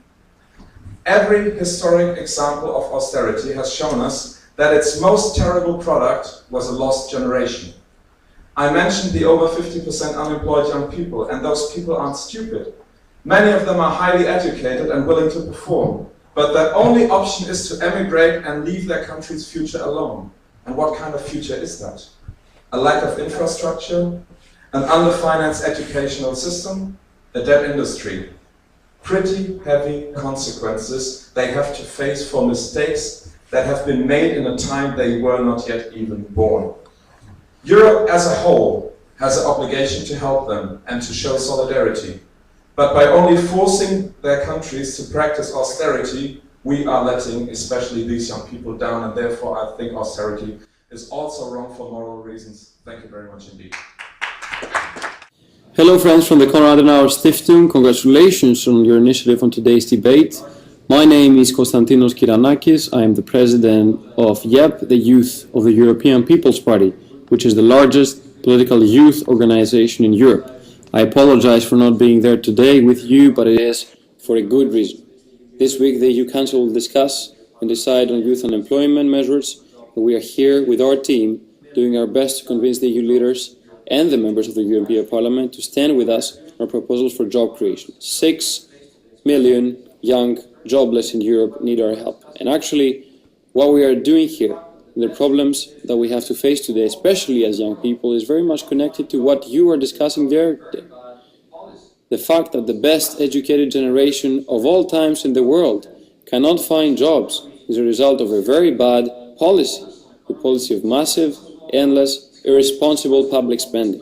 Every historic example of austerity has shown us that its most terrible product was a lost generation. I mentioned the over 50% unemployed young people, and those people aren't stupid. Many of them are highly educated and willing to perform, but their only option is to emigrate and leave their country's future alone. And what kind of future is that? A lack of infrastructure, an underfinanced educational system, a dead industry. Pretty heavy consequences they have to face for mistakes that have been made in a time they were not yet even born. Europe as a whole has an obligation to help them and to show solidarity. But by only forcing their countries to practice austerity, we are letting especially these young people down, and therefore I think austerity is also wrong for moral reasons. Thank you very much indeed. Hello friends from the Konrad Adenauer Stiftung, congratulations on your initiative on today's debate. My name is Konstantinos Kiranakis, I am the president of YEP, the Youth of the European People's Party, which is the largest political youth organization in Europe. I apologize for not being there today with you, but it is for a good reason. This week the EU Council will discuss and decide on youth unemployment measures, and we are here with our team doing our best to convince the EU leaders and the members of the European Parliament to stand with us on our proposals for job creation. 6 million young jobless in Europe need our help. And actually, what we are doing here, the problems that we have to face today, especially as young people, is very much connected to what you are discussing there today. The fact that the best educated generation of all times in the world cannot find jobs is a result of a very bad policy, the policy of massive, endless, irresponsible public spending.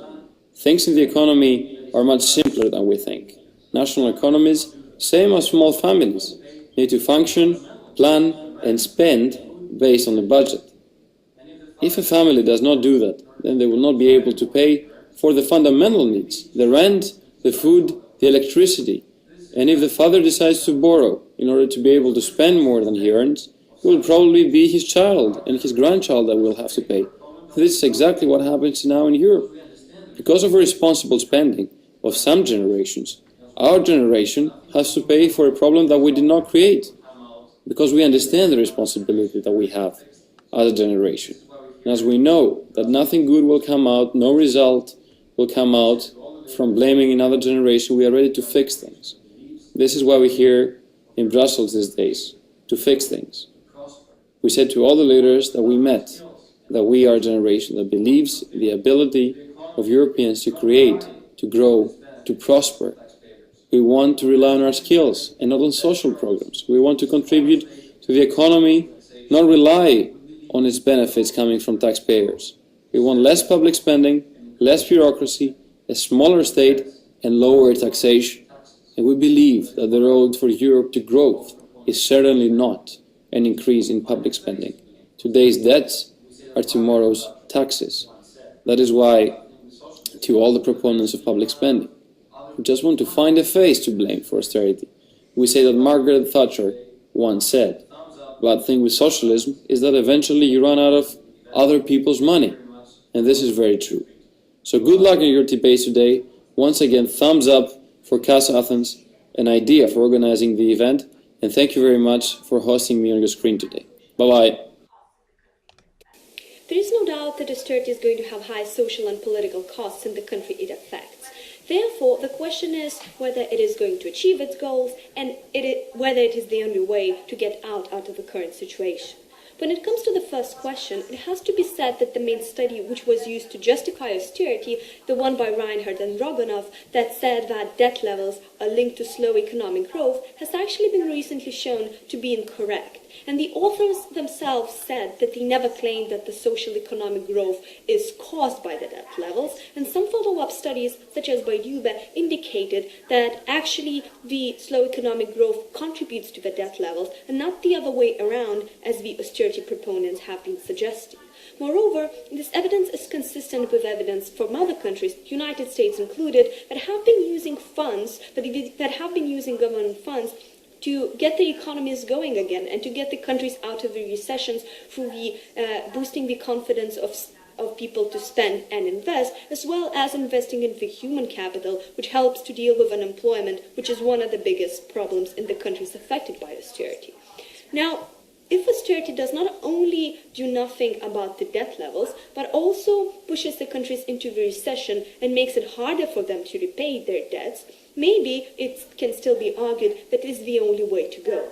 Things in the economy are much simpler than we think. National economies, same as small families, need to function, plan and spend based on a budget. If a family does not do that, then they will not be able to pay for the fundamental needs, the rent, the food, the electricity. And if the father decides to borrow in order to be able to spend more than he earns, it will probably be his child and his grandchild that will have to pay. This is exactly what happens now in Europe. Because of irresponsible spending of some generations, our generation has to pay for a problem that we did not create. Because we understand the responsibility that we have as a generation. And as we know that nothing good will come out, no result will come out from blaming another generation, we are ready to fix things. This is why we're here in Brussels these days, to fix things. We said to all the leaders that we met that we are a generation that believes in the ability of Europeans to create, to grow, to prosper. We want to rely on our skills and not on social programs. We want to contribute to the economy, not rely on its benefits coming from taxpayers. We want less public spending, less bureaucracy, a smaller state and lower taxation. And we believe that the road for Europe to growth is certainly not an increase in public spending. Today's debts are tomorrow's taxes. That is why, to all the proponents of public spending, who just want to find a face to blame for austerity, we say that Margaret Thatcher once said, "Bad thing with socialism is that eventually you run out of other people's money." And this is very true. So good luck in your debates today. Once again, thumbs up for Casa Athens, an idea for organizing the event, and thank you very much for hosting me on your screen today. Bye-bye. There is no doubt that austerity is going to have high social and political costs in the country it affects. Therefore, the question is whether it is going to achieve its goals and whether it is the only way to get out of the current situation. When it comes to the first question, it has to be said that the main study which was used to justify austerity, the one by Reinhardt and Roganov, that said that debt levels are linked to slow economic growth, has actually been recently shown to be incorrect. And the authors themselves said that they never claimed that the social economic growth is caused by the debt levels, and some follow-up studies, such as by Dube, indicated that actually the slow economic growth contributes to the debt levels, and not the other way around, as the austerity proponents have been suggesting. Moreover, this evidence is consistent with evidence from other countries, United States included, that have been using government funds to get the economies going again and to get the countries out of the recessions through boosting the confidence of people to spend and invest, as well as investing in the human capital, which helps to deal with unemployment, which is one of the biggest problems in the countries affected by austerity. Now, if austerity does not only do nothing about the debt levels, but also pushes the countries into the recession and makes it harder for them to repay their debts, maybe it can still be argued that it is the only way to go.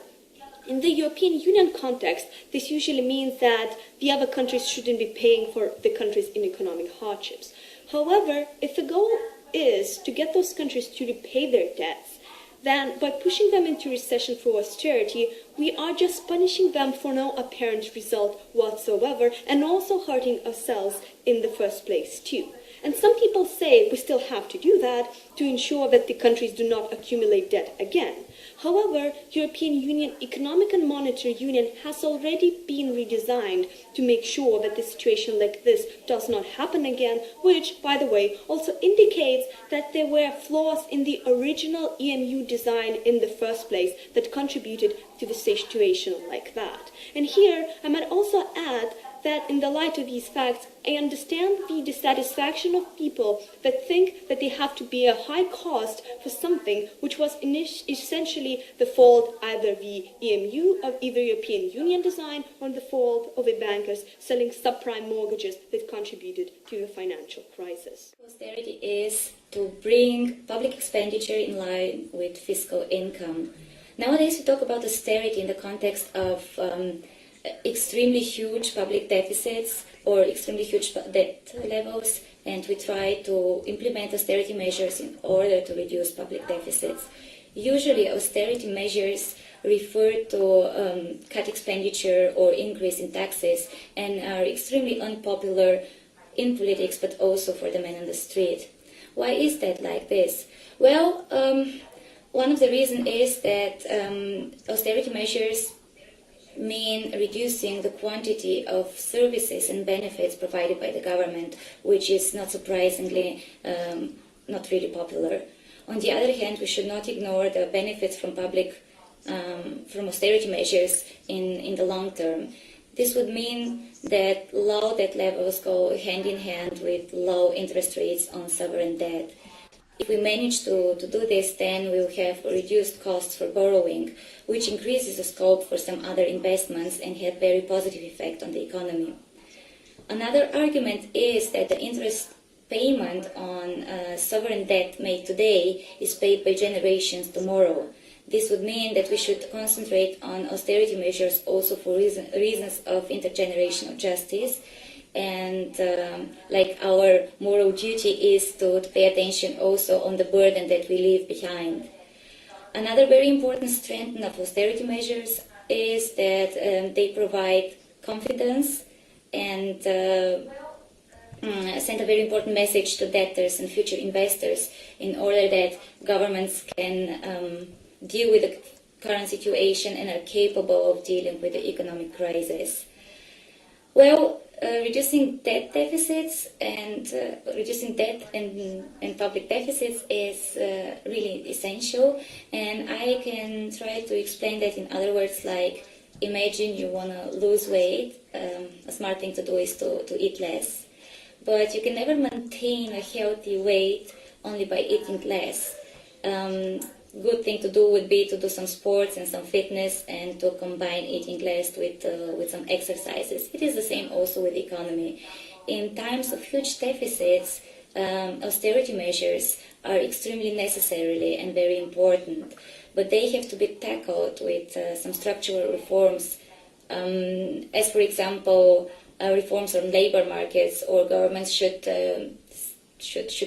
In the European Union context, this usually means that the other countries shouldn't be paying for the countries in economic hardships. However, if the goal is to get those countries to repay their debts, then by pushing them into recession through austerity, we are just punishing them for no apparent result whatsoever, and also hurting ourselves in the first place too. And some people say we still have to do that to ensure that the countries do not accumulate debt again. However, European Union Economic and Monetary Union has already been redesigned to make sure that a situation like this does not happen again, which, by the way, also indicates that there were flaws in the original EMU design in the first place that contributed to the situation like that. And here, I might also add that in the light of these facts, I understand the dissatisfaction of people that think that they have to bear a high cost for something which was essentially the fault either the EMU of either European Union design or the fault of the bankers selling subprime mortgages that contributed to the financial crisis. Austerity is to bring public expenditure in line with fiscal income. Nowadays we talk about austerity in the context of extremely huge public deficits or extremely huge debt levels, and we try to implement austerity measures in order to reduce public deficits. Usually austerity measures refer to cut expenditure or increase in taxes and are extremely unpopular in politics, but also for the men on the street. Why is that like this? Well, one of the reasons is that austerity measures mean reducing the quantity of services and benefits provided by the government, which is not surprisingly not really popular. On the other hand, we should not ignore the benefits from from austerity measures in the long term. This would mean that low debt levels go hand in hand with low interest rates on sovereign debt. If we manage to do this, then we'll have reduced costs for borrowing, which increases the scope for some other investments and have very positive effect on the economy. Another argument is that the interest payment on sovereign debt made today is paid by generations tomorrow. This would mean that we should concentrate on austerity measures also for reasons of intergenerational justice, and like our moral duty is to pay attention also on the burden that we leave behind. Another very important strength of austerity measures is that they provide confidence and send a very important message to debtors and future investors in order that governments can deal with the current situation and are capable of dealing with the economic crisis. Well, reducing debt deficits and reducing debt and public deficits is really essential, and I can try to explain that in other words, like imagine you want to lose weight. A smart thing to do is to eat less, but you can never maintain a healthy weight only by eating less. Good thing to do would be to do some sports and some fitness and to combine eating less with some exercises. It is the same also with the economy. In times of huge deficits, austerity measures are extremely necessary and very important, but they have to be tackled with some structural reforms, as for example, reforms on labor markets, or governments should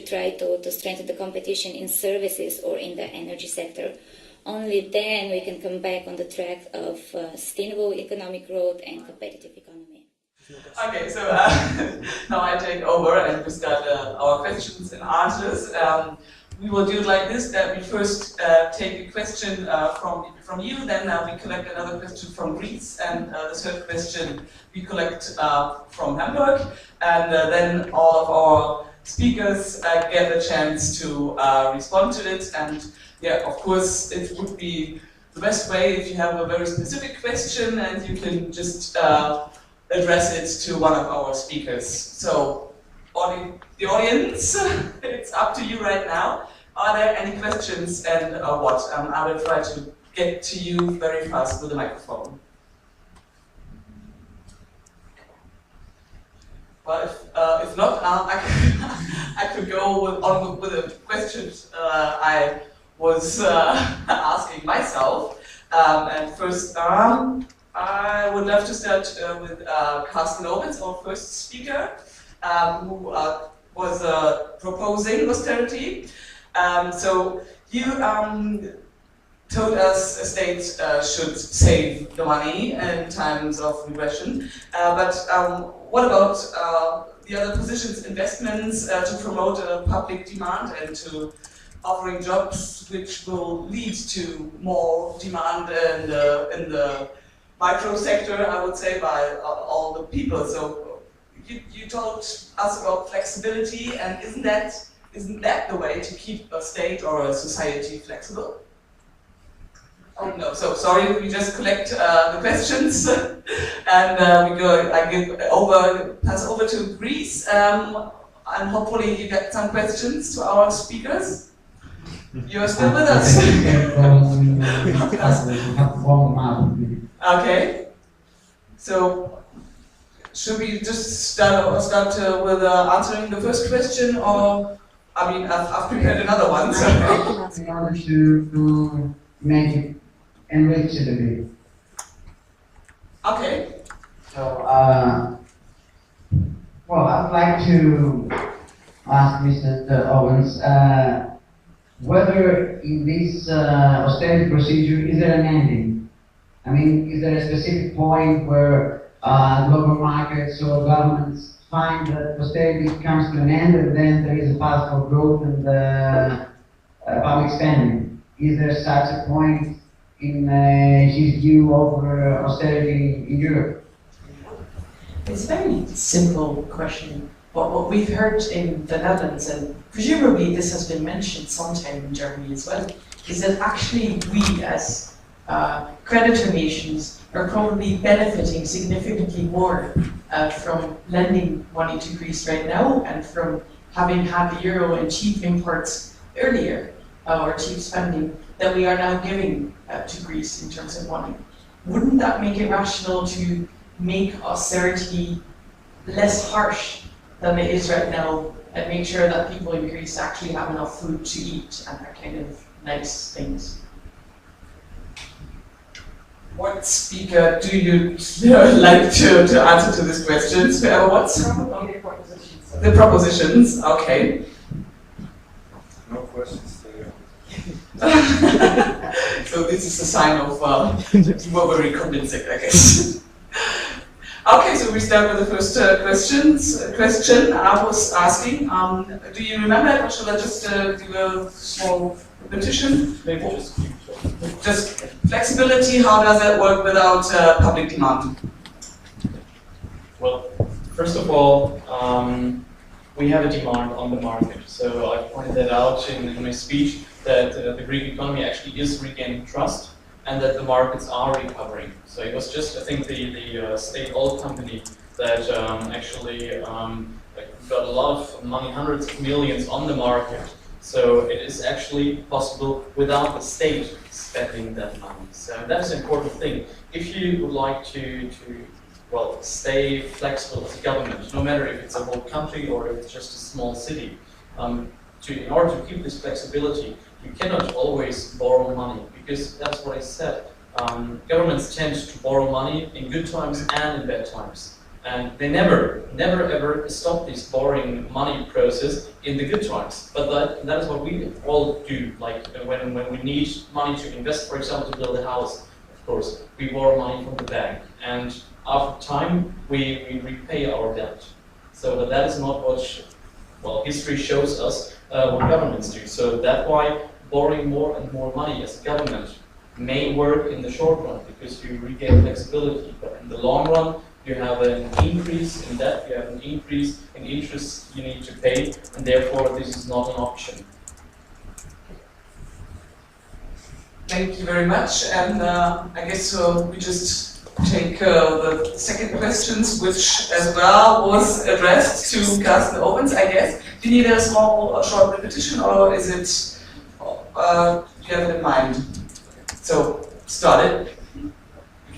try to strengthen the competition in services or in the energy sector. Only then we can come back on the track of sustainable economic growth and competitive economy. Okay, so now I take over and we start our questions and answers. We will do it like this, that we first take a question from you, then we collect another question from Greece, and the third question we collect from Hamburg, and then all of our speakers get a chance to respond to it. And yeah, of course, it would be the best way if you have a very specific question and you can just address it to one of our speakers. So, the audience, it's up to you right now. Are there any questions, and what? I will try to get to you very fast with the microphone. Well, if not, I could go on with the questions I was asking myself. And first, I would love to start with Carsten Ovitz, our first speaker, who was proposing austerity. So you told us a state should save the money in times of regression, but what about the other positions, investments to promote public demand and to offering jobs which will lead to more demand in the micro sector, I would say, by all the people. So you told us about flexibility, and isn't that the way to keep a state or a society flexible? Oh no, so sorry, we just collect the questions and I pass over to Greece, and hopefully you get some questions to our speakers. You're still with us? Okay, so should we just start with answering the first question, or I mean, I've prepared another one. So. In order to make it enrich it a bit. Okay. So, well, I'd like to ask Mr. Owens whether in this austerity procedure, is there an ending? I mean, is there a specific point where global markets or governments find that austerity comes to an end and then there is a path for growth and public spending? Is there such a point in his view over austerity in Europe? It's a very simple question, but what we've heard in the Netherlands, and presumably this has been mentioned sometime in Germany as well, is that actually we as creditor nations are probably benefiting significantly more from lending money to Greece right now and from having had the euro and cheap imports earlier, or cheap spending, that we are now giving to Greece in terms of money. Wouldn't that make it rational to make austerity less harsh than it is right now and make sure that people in Greece actually have enough food to eat and that kind of nice things? What speaker do you like to answer to this question? What's Probably the propositions. The propositions, okay. No questions. So this is a sign of you were very convincing, I guess. Okay, so we start with the first question I was asking. Do you remember it, or shall I just do a small repetition? Maybe Just flexibility, how does that work without public demand? Well, first of all, we have a demand on the market. So I pointed that out in my speech that the Greek economy actually is regaining trust and that the markets are recovering. So it was just, I think, the state oil company that actually got a lot of money, hundreds of millions on the market. So it is actually possible without the state spending that money. So that's an important thing. If you would like to well, stay flexible as a government, no matter if it's a whole country or if it's just a small city, in order to keep this flexibility, you cannot always borrow money, because that's what I said. Governments tend to borrow money in good times and in bad times. And they never ever stop this borrowing money process in the good times. But that is what we all do. Like when we need money to invest, for example, to build a house, of course, we borrow money from the bank. And after time, we repay our debt. So that is not what, well, history shows us what governments do. So that's why borrowing more and more money as a government may work in the short run, because you regain flexibility. But in the long run, you have an increase in debt, you have an increase in interest you need to pay, and therefore this is not an option. Thank you very much. And I guess we just take the second questions, which as well was addressed to Carsten Owens, I guess. Do you need a short repetition, or is it, do you have it in mind? So, start it.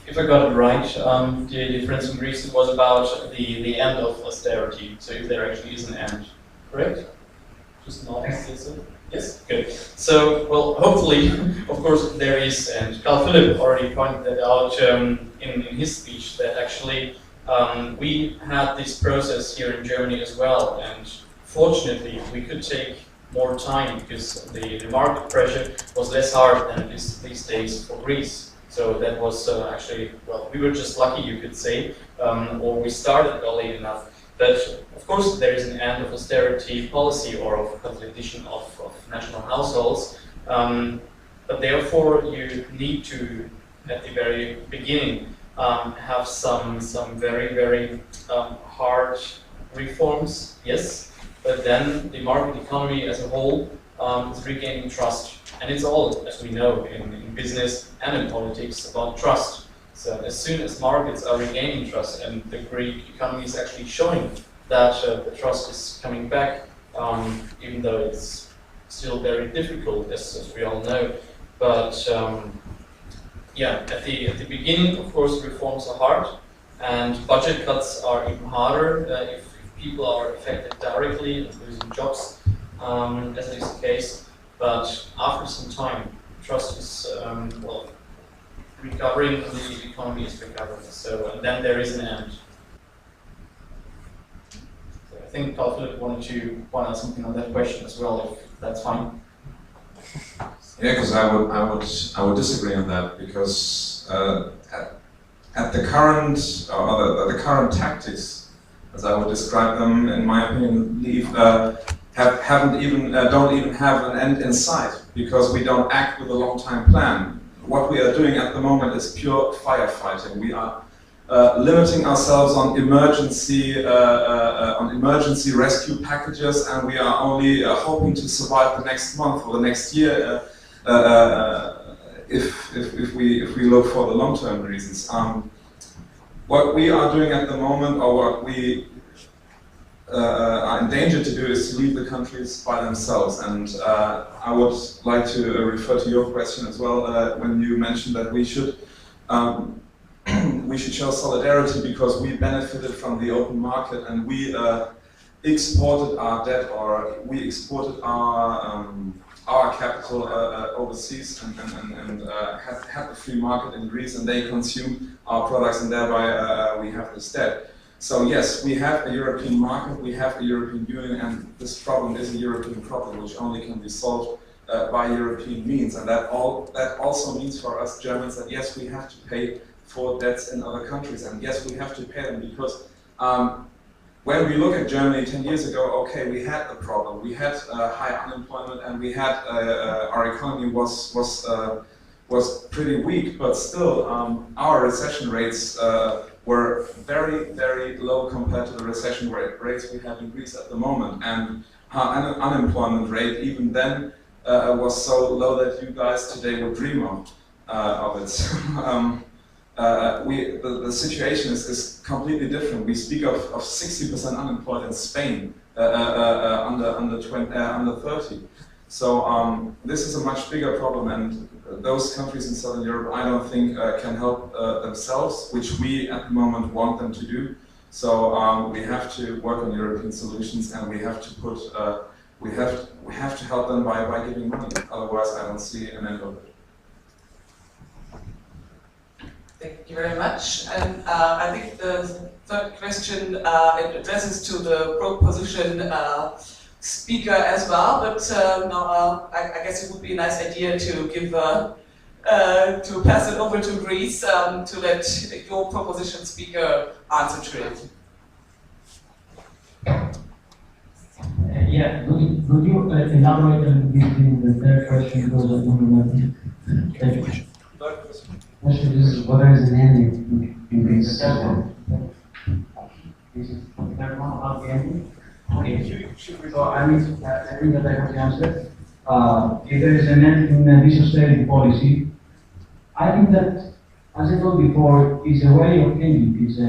If I got it right, the difference in Greece was about the end of austerity, so if there actually is an end, correct? Just not yes, good. So, well, hopefully, of course, there is, and Carl Philipp already pointed that out in his speech, that actually we had this process here in Germany as well, and fortunately, we could take more time because the market pressure was less hard than it is these days for Greece. So that was actually, well, we were just lucky, you could say, or we started early enough. But of course, there is an end of austerity policy or of consolidation of national households. But therefore, you need to, at the very beginning, have some very, very hard reforms, yes. But then the market economy as a whole is regaining trust. And it's all, as we know, in business and in politics, about trust. So as soon as markets are regaining trust, and the Greek economy is actually showing that the trust is coming back, even though it's still very difficult, as we all know. But yeah, at the beginning, of course, reforms are hard, and budget cuts are even harder if people are affected directly and losing jobs, as it is the case. But after some time, trust is well, recovering, and the economy is recovering. So and then there is an end. So I think Carl Philipp wanted to point out something on that question as well, if that's fine. Yeah, because I would disagree on that, because at the current or the current tactics, as I would describe them, in my opinion, don't even have an end in sight, because we don't act with a long-time plan. What we are doing at the moment is pure firefighting. We are limiting ourselves on emergency rescue packages, and we are only hoping to survive the next month or the next year if we look for the long-term reasons. What we are doing at the moment, or what we are in danger to do, is to leave the countries by themselves. And I would like to refer to your question as well, when you mentioned that we should show solidarity because we benefited from the open market, and we exported our debt, or we exported our capital overseas, and had the free market in Greece, and they consume our products, and thereby we have this debt. So yes, we have a European market, we have a European Union, and this problem is a European problem which only can be solved by European means. And that also means for us Germans that yes, we have to pay for debts in other countries. And yes, we have to pay them because when we look at Germany 10 years ago, okay, we had a problem. We had high unemployment, and we had our economy was pretty weak, but still our recession rates were very, very low compared to the recession rates we have in Greece at the moment. And our unemployment rate even then was so low that you guys today would dream of it. So, the situation is completely different. We speak of 60% unemployed in Spain under 30. So this is a much bigger problem, and those countries in Southern Europe, I don't think can help themselves, which we at the moment want them to do. So we have to work on European solutions, and we have to put we have to help them by giving money. Otherwise, I don't see an end of it. Thank you very much. And I think the third question it addresses to the proposition speaker as well, but no, I guess it would be a nice idea to give to pass it over to Greece to let your proposition speaker answer to it. Yeah, could you elaborate a little bit in the third question because I don't remember. Question is, what is an ending in Greece? The third one. Is it the third one about the ending? Okay. So I think that I have the answer. If there is an end in this austerity policy, I think that, as I told before, is a way of thinking, is a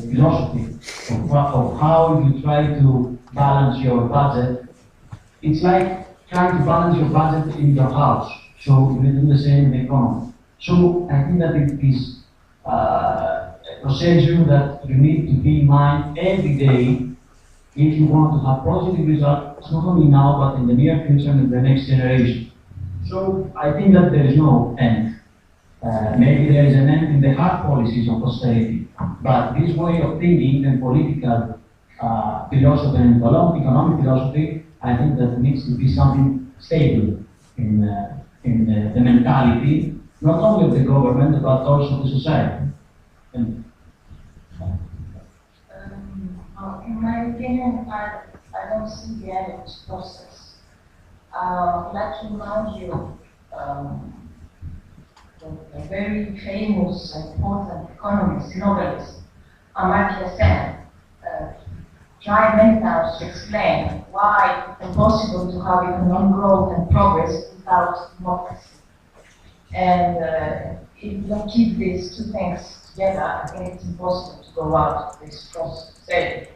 philosophy of how you try to balance your budget. It's like trying to balance your budget in your house, so you do the same in the economy. So I think that it is a procedure that you need to be in mind every day if you want to have positive results, not only now, but in the near future and in the next generation. So I think that there is no end. Maybe there is an end in the hard policies of austerity, but this way of thinking and political philosophy and economic philosophy, I think that needs to be something stable in the mentality, not only of the government, but also the society. And in my opinion, I don't see the end of this process. I'd like to remind you a very famous and important economist, novelist, Amartya Sen, tried many times to explain why it's impossible to have economic growth and progress without democracy. And if you don't keep these two things together, I think it's impossible to go out of this process.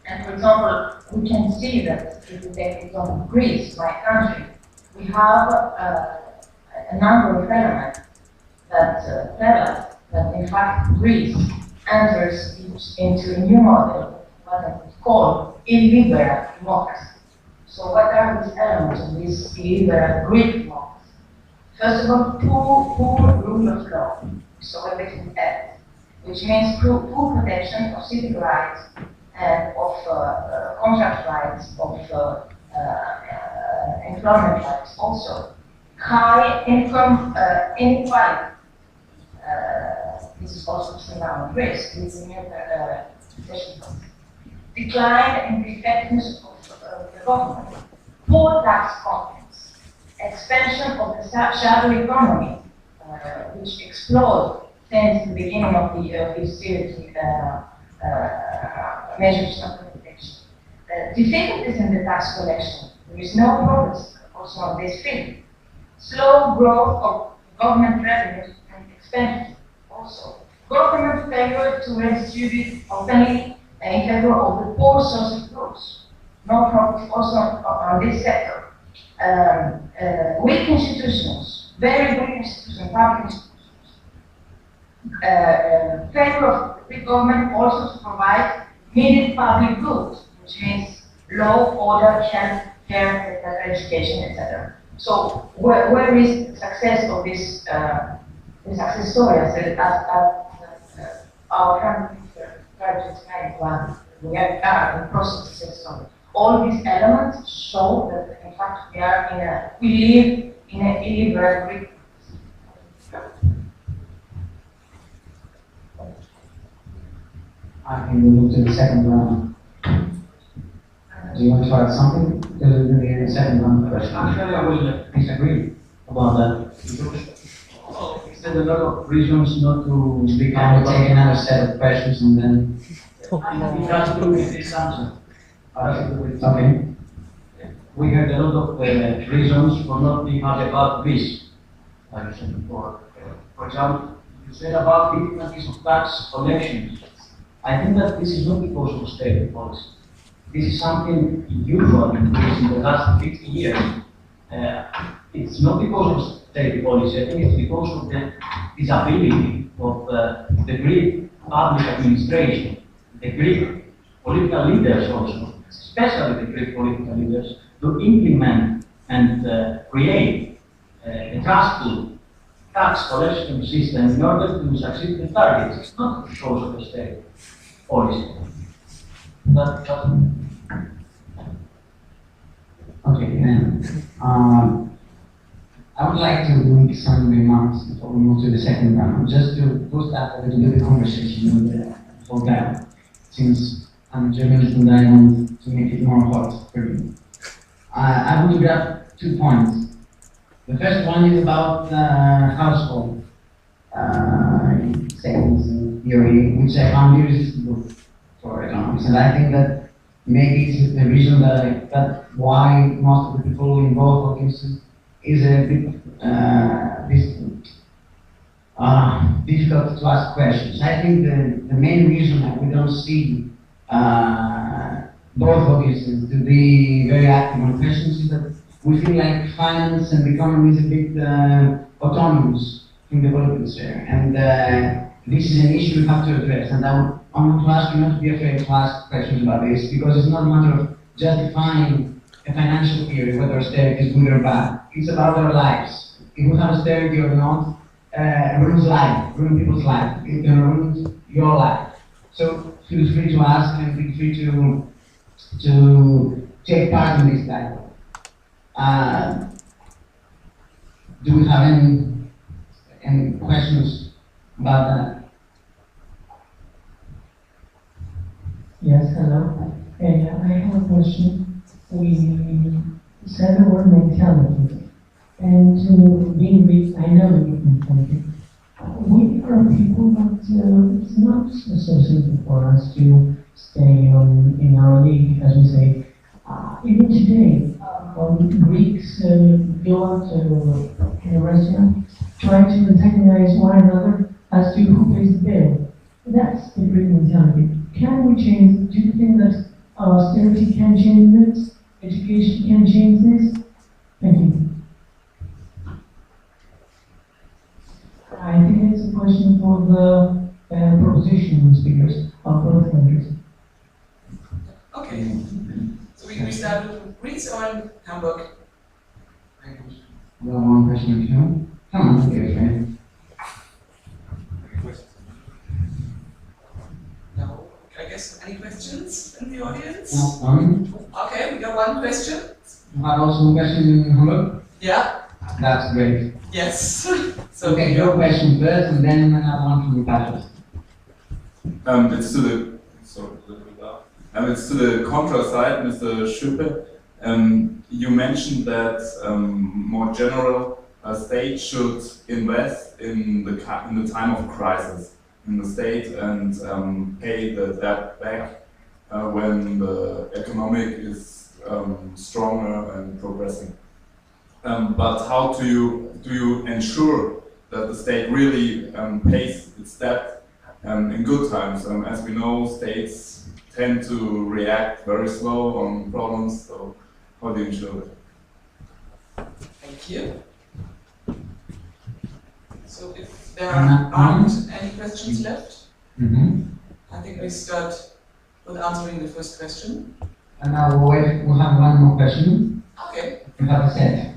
And for example, we can see that if we take the example of Greece, my country, we have a number of elements that tell us that in fact Greece enters into a new model, what I would call illiberal democracy. So what are these elements of this illiberal Greek democracy? First of all, poor rule of law, so everything else, which means full protection of civic rights and of contract rights, of employment rights also. High income inequality. This is also true now in Greece, with the new recession. Decline in the effectiveness of the government. Poor tax contents. Expansion of the shadow economy, which exploded since the beginning of the austerity measures of protection. Difficulties in the tax collection. There is no progress also on this field. Slow growth of government revenues and expenditure. Also, government failure to redistribute openly in favor of the poor social groups. No progress also on this sector. Weak institutions, very weak institutions, public institutions. Failure of the government also to provide needed public goods, which means law, order, health care, education, etc. So where is the success of this success story? As our current minister tried to explain one, we are in the process of success story. All these elements show that in fact we live in an illiberal Greek. I can move to the second round. Do you want to add something? Because we're going to be the second round question. Actually, I will disagree about that. There's a lot of reasons not to become take another set of questions and then it has to do with this answer. Okay. We heard a lot of reasons for not being happy about this, like I said before. For example, you said about difficulties of tax collections. I think that this is not because of austerity policy. This is something usual in Greece in the last 50 years. It's not because of austerity policy. I think it's because of the disability of the Greek public administration, the Greek political leaders also, especially the Greek political leaders, to implement and create a trustful tax collection system in order to succeed the targets. It's not because of austerity policy. Okay, then. I would like to make some remarks before we move to the second round, just to boost up a little bit of conversation with the whole guy, since I'm a journalist and I want to make it more hot for you. I want to grab 2 points. The first one is about household savings theory, which I found irresistible for economics, and I think that maybe it's the reason that why most of the people involved is a bit difficult to ask questions. I think the main reason that we don't see both audiences to be very active on questions is that we feel like finance and economy is a bit autonomous from the political sphere, and this is an issue we have to address. And I want to ask you not to be afraid to ask questions about this, because it's not a matter of justifying a financial theory, whether austerity is good or bad. It's about our lives. If we have austerity or not, ruins life, ruins people's life. It can ruin your life. So feel free to ask and feel free to take part in this dialogue. Do we have any questions about that? Yes, hello. Hey, I have a question. We said the word mentality, and to being Greek, I know the Greek mentality. We are people, but it's not so simple for us to stay in our league, as we say. Even today, Greeks go out in a restaurant, try to antagonize one another as to who pays the bill. That's the Greek mentality. Can we change? Do you think that austerity can change this? Education can change this? Thank you. I think it's a question for the proposition speakers of both countries. Okay. So we start with Greece or in Hamburg? We have one question here. Come on, dear friend. No. I guess any questions in the audience? No. Okay, we got one question. You have also a question in Hamburg? Yeah. That's great. Yes. So okay, your question first, and then another one from the Patras. It's to the it's to the contra side, Mr. Schuppe. You mentioned that more general, a state should invest in the time of crisis in the state and pay the debt back when the economic is stronger and progressing. But how do you ensure that the state really pays its debt in good times? As we know, states tend to react very slow on problems, so how do you ensure that? Thank you. So if there aren't any questions left, I think we start with answering the first question. And now we'll have one more question. Okay. You have a set.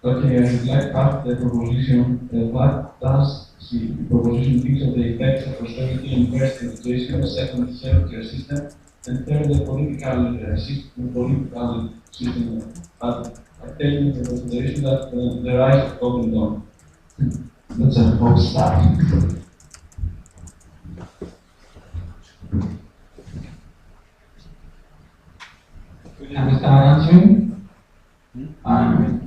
Okay, I'd like to ask the proposition, what does the proposition think of the effects of austerity in first education, second healthcare system, and third the political system, but taking into consideration that the rise of Golden That's a false start. Can we start answering?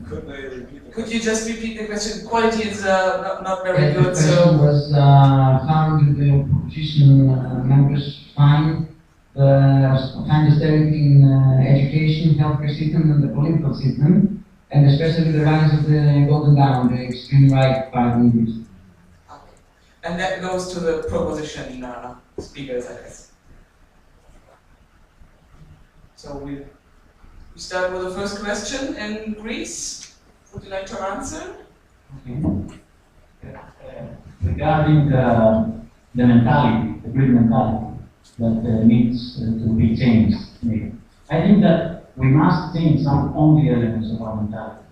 Could they repeat the Could you just repeat the question? Quality is not very The good, question so. was how do the opposition members find austerity in education, healthcare system, and the political system, and especially the rise of the Golden Dawn, the extreme right party leaders. Okay. And that goes to the proposition speakers, I guess. So we start with the first question in Greece. Would you like to answer? Okay. Regarding the mentality, the Greek mentality that needs to be changed, I think that we must change some only elements of our mentality.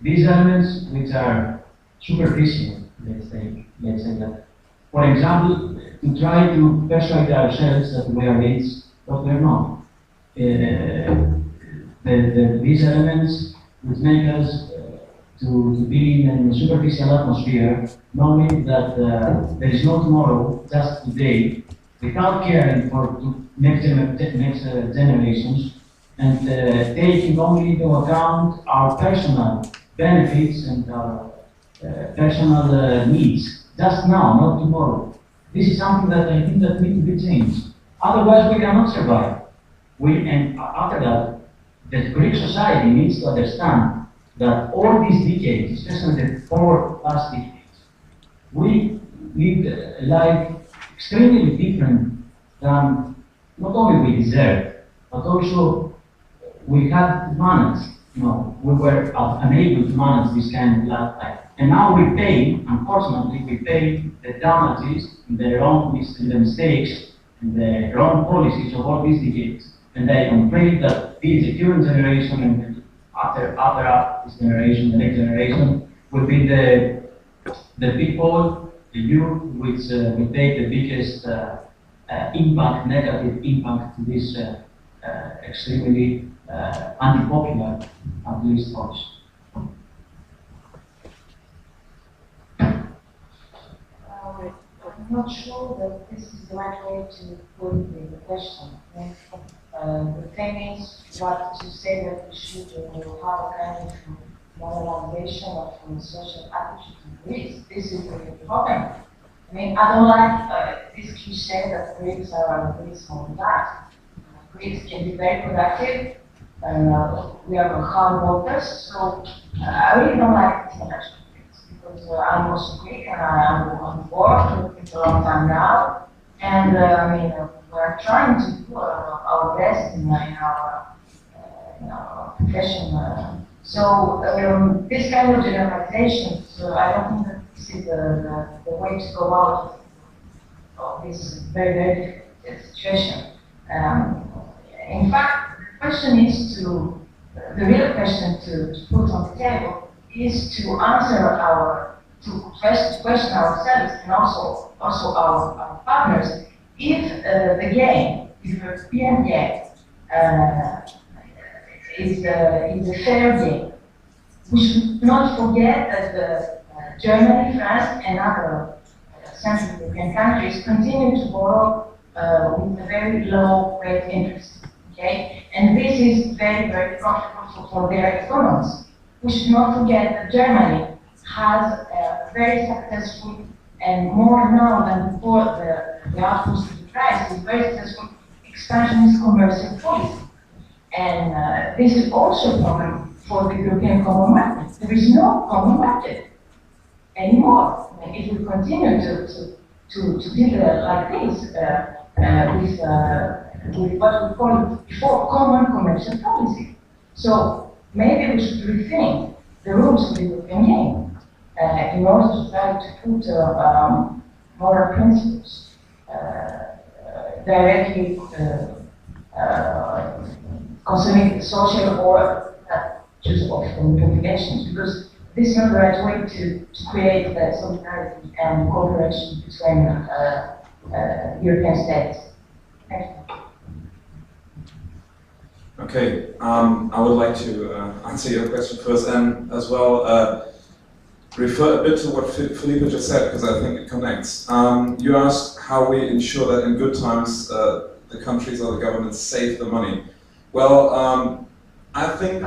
These elements which are superficial, let's say that. For example, to try to persuade ourselves that we are rich, but we are not. These elements which make us to be in a superficial atmosphere, knowing that there is no tomorrow, just today, without caring for next generations, and taking only into account our personal benefits and our personal needs, just now, not tomorrow. This is something that I think that needs to be changed. Otherwise, we cannot survive. And after that, the Greek society needs to understand that all these decades, especially the 4 last decades, we lived a life extremely different than not only we deserved, but also we had managed. We were unable to manage this kind of lifestyle. And now we pay, unfortunately, the damages, the mistakes, and the wrong policies of all these decades. And I am afraid that the current generation and after this generation, the next generation, will be the people, the youth, which will take the biggest negative impact to this extremely unpopular, at least, policy. I'm not sure that this is the right way to put the question. The thing is, what you say that we should have a kind of normalization of social attitude in Greece. This is the problem. I mean, I don't like this cliche that Greeks are all that. Greeks can be very productive, and we are hard workers, so I really don't like this connection. Because I'm also Greek and I'm on board for a long time now. And we're trying to do our best in our profession. So this kind of generalization, I don't think that this is the way to go out of this very, very difficult situation. In fact, the question is the real question to put on the table is to answer to question ourselves and also our partners if the game, the European game, is a fair game. We should not forget that Germany, France, and other Central European countries continue to borrow with a very low rate interest. Okay, and this is very, very profitable for their economies. We should not forget that Germany has a very successful, and more now than before the outpost of the crisis, very successful expansionist commercial policy. And this is also a problem for the European common market. There is no common market anymore. And if we continue to deal like this with what we call before common commercial policy. So maybe we should rethink the rules of the European game in order to try to put moral principles directly concerning social or just of populations, because this is not the right way to create solidarity and cooperation between European states. Thank you. Okay, I would like to answer your question first, and as well, refer a bit to what Felipe just said, because I think it connects. You asked how we ensure that in good times the countries or the governments save the money. Well, I think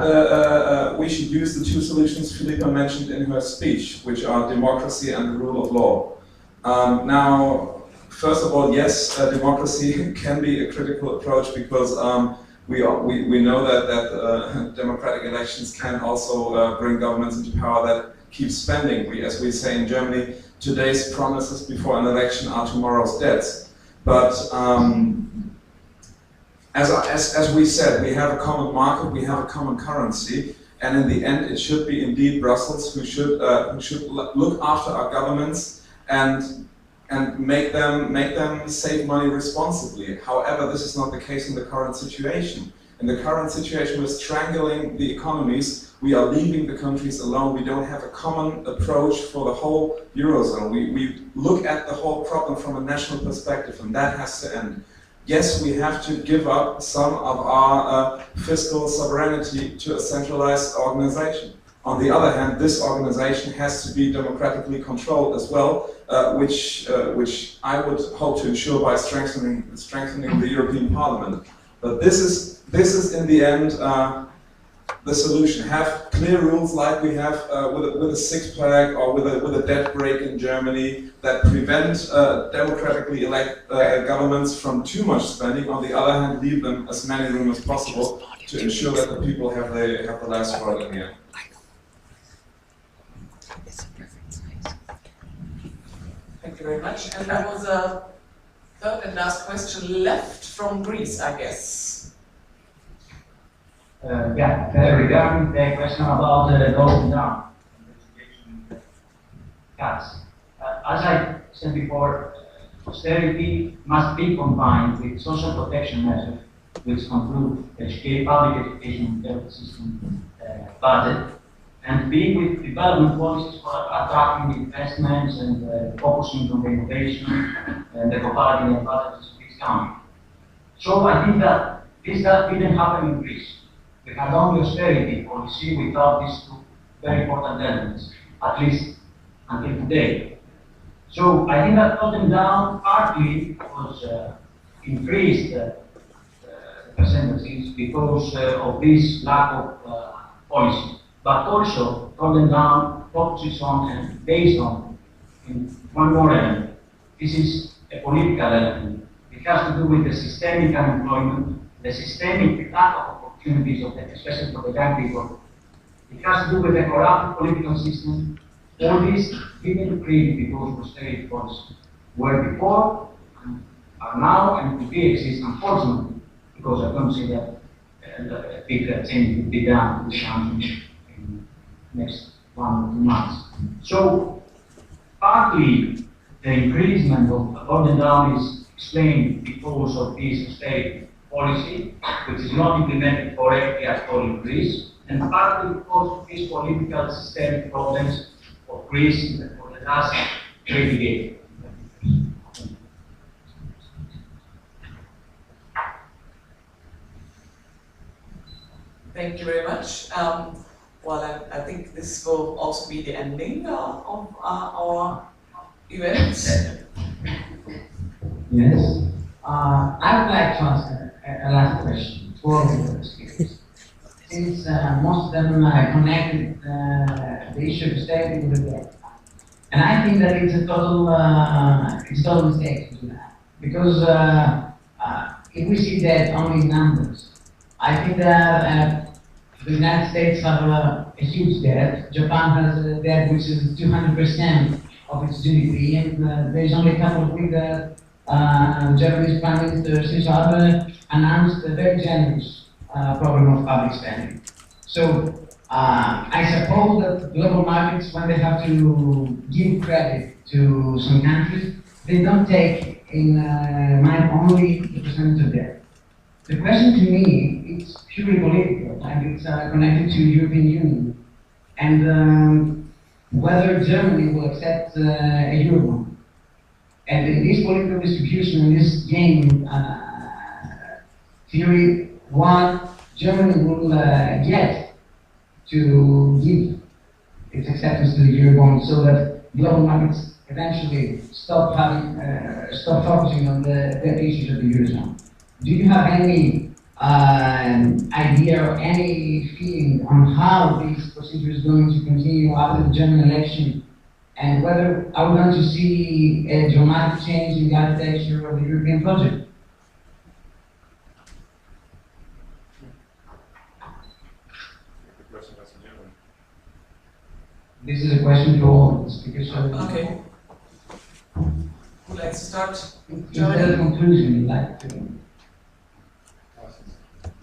we should use the two solutions Felipe mentioned in her speech, which are democracy and the rule of law. Now, first of all, yes, democracy can be a critical approach because we know that democratic elections can also bring governments into power that keep spending. As we say in Germany, today's promises before an election are tomorrow's debts. But as we said, we have a common market, we have a common currency, and in the end, it should be indeed Brussels who should look after our governments and make them save money responsibly. However, this is not the case in the current situation. In the current situation, we're strangling the economies. We are leaving the countries alone. We don't have a common approach for the whole Eurozone. We look at the whole problem from a national perspective, and that has to end. Yes, we have to give up some of our fiscal sovereignty to a centralized organization. On the other hand, this organization has to be democratically controlled as well, which I would hope to ensure by strengthening the European Parliament. But this is in the end the solution. Have clear rules like we have with a six-pack or with a debt break in Germany that prevent democratically elected governments from too much spending. On the other hand, leave them as many room as possible to ensure that the people have the last word in the end. Thank you very much. And there was a third and last question left from Greece, I guess. Regarding the question about going down cuts. As I said before, austerity must be combined with social protection measures, which conclude public education and health system budget, and be with development policies for attracting investments and focusing on the innovation and the comparative advantages of each country. So I think that this didn't happen in Greece. We had only austerity policy without these two very important elements, at least until today. So I think that cutting down partly was increased percentages because of this lack of policy. But also, cutting down focuses on and based on one more element. This is a political element. It has to do with the systemic unemployment, the systemic lack of opportunities, especially for the young people. It has to do with the corrupt political system. All this didn't create because austerity policies were before, are now, and will be exist, unfortunately, because I don't see that a big change will be done in the country in the next 1 or 2 months. So, partly the increasement of burden down is explained because of this austerity policy, which is not implemented correctly at all in Greece, and partly because of these political systemic problems of Greece for the last 3 decades. Thank you very much. Well, I think this will also be the ending of our event. Yes. I would like to ask a last question to all of the speakers. Since most of them connected the issue of austerity with the debt. And I think that it's a total mistake to do that. Because if we see debt only in numbers, I think that the United States have a huge debt. Japan has a debt which is 200% of its GDP, and there is only a couple of weeks that Japanese Prime Minister Shinzo Abe announced a very generous program of public spending. So I suppose that global markets, when they have to give credit to some countries, they don't take in mind only the percentage of debt. The question to me is purely political, and it's connected to the European Union, and whether Germany will accept a euro. And in this political distribution, in this game theory, what Germany will get to give its acceptance to the Eurobond so that global markets eventually stop focusing on the issues of the Eurozone. Do you have any idea or any feeling on how this procedure is going to continue after the German election, and whether are we going to see a dramatic change in the architecture of the European project? This is a question to all the speakers. Okay. Who likes to start? Is there a conclusion you'd like to?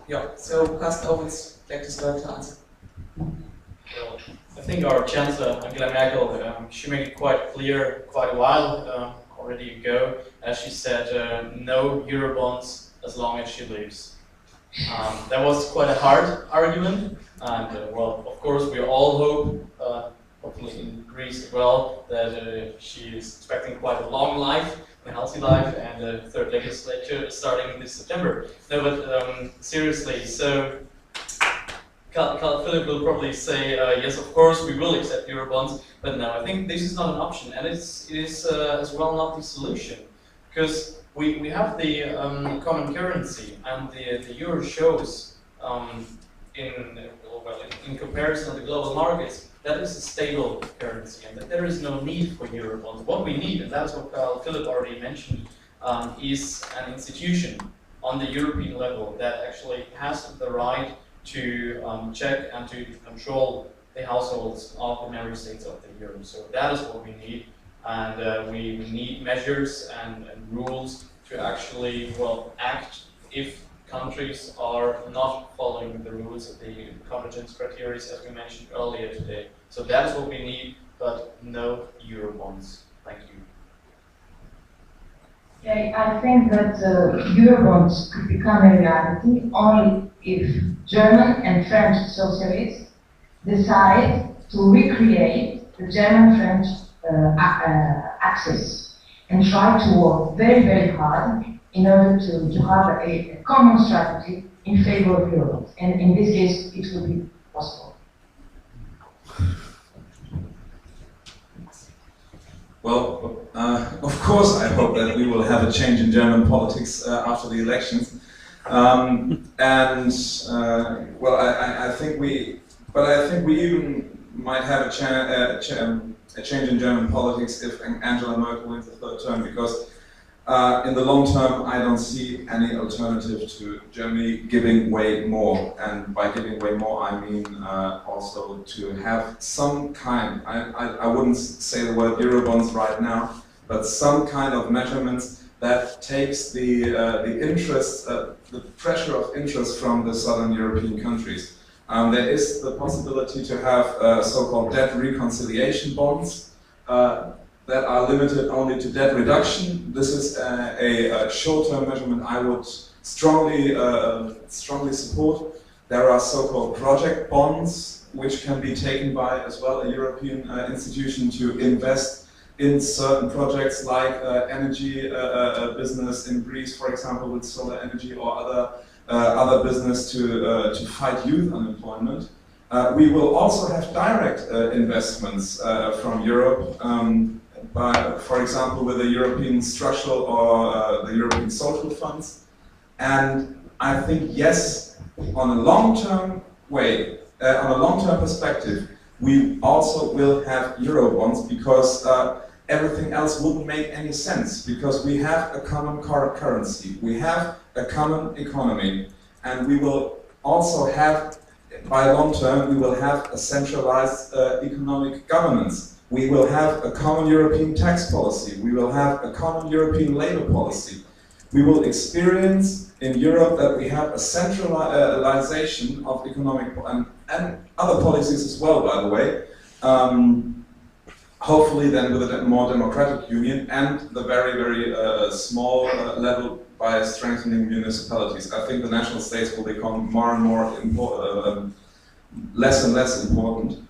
Yeah, so Carsten Ovens, like to start to answer. Well, I think our Chancellor, Angela Merkel, she made it quite clear quite a while already ago, as she said, no Eurobonds as long as she lives. That was quite a hard argument, and well, of course, we all hope, hopefully in Greece as well, that she is expecting quite a long life, a healthy life, and a third legislature starting this September. No, but seriously, so Carl Philip will probably say, yes, of course, we will accept Eurobonds, but no, I think this is not an option, and it is as well not the solution, because we have the common currency, and the euro shows in comparison to the global markets, that is a stable currency, and that there is no need for Eurobonds. What we need, and that is what Carl Philip already mentioned, is an institution on the European level that actually has the right to check and to control the households of the member states of the euro. So that is what we need, and we need measures and rules to actually, well, act if countries are not following the rules of the convergence criteria, as we mentioned earlier today. So that is what we need, but no Eurobonds. Thank you. Okay, I think that Eurobonds could become a reality only if German and French socialists decide to recreate the German-French axis and try to work very, very hard in order to have a common strategy in favor of Europe. And in this case, it will be possible. Well, of course, I hope that we will have a change in German politics after the elections. Well, I think we even might have a change in German politics if Angela Merkel wins the third term, because in the long term, I don't see any alternative to Germany giving way more. And by giving way more, I mean also to have some kind, I wouldn't say the word Eurobonds right now, but some kind of measurements that takes the interest, the pressure of interest from the southern European countries. There is the possibility to have so-called debt reconciliation bonds, that are limited only to debt reduction. This is a short-term measurement I would strongly support. There are so-called project bonds, which can be taken by as well a European institution to invest in certain projects like energy business in Greece, for example, with solar energy, or other business to fight youth unemployment. We will also have direct investments from Europe. For example, with the European structural or the European social funds. And I think, yes, on a long-term way, on a long-term perspective, we also will have Eurobonds, because everything else wouldn't make any sense, because we have a common currency, we have a common economy, and we will also have, by long term, we will have a centralized economic governance. We will have a common European tax policy. We will have a common European labor policy. We will experience in Europe that we have a centralization of economic and other policies as well, by the way. Hopefully then with a more democratic union, and the very, very small level by strengthening municipalities. I think the national states will become more and more less and less important.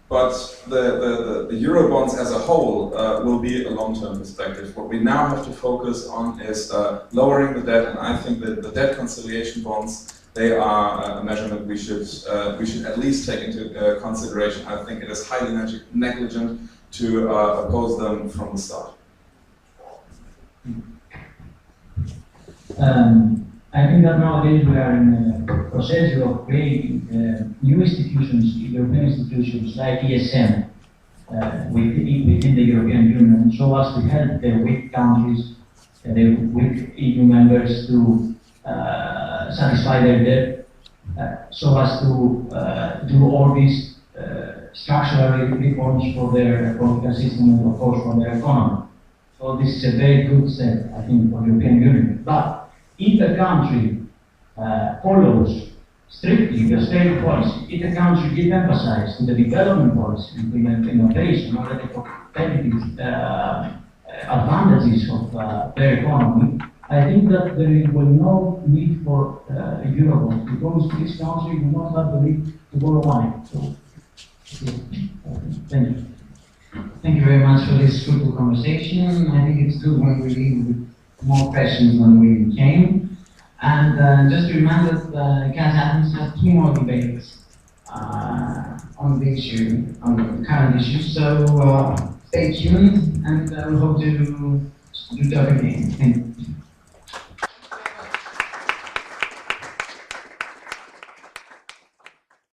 But the Eurobonds as a whole will be a long-term perspective. What we now have to focus on is lowering the debt, and I think that the debt conciliation bonds, they are a measurement we should at least take into consideration. I think it is highly negligent to oppose them from the start. I think that nowadays we are in a process of creating new institutions, European institutions like ESM within the European Union, so as to help the weak countries, the weak EU members to satisfy their debt, so as to do all these structural reforms for their political system and of course for their economy. So this is a very good step, I think, for the European Union. But if a country follows strictly the austerity policy, if a country gives emphasis to the development policy and the innovation or the competitive advantages of their economy, I think that there will no need for Eurobonds, because this country will not have the need to borrow money. So, thank you. Thank you very much for this fruitful conversation. I think it's good when we leave with more questions than we came. And just to remind that CAS Athens has 2 more debates on the issue, on the current issue. So stay tuned, and we hope to do that again. Thank you.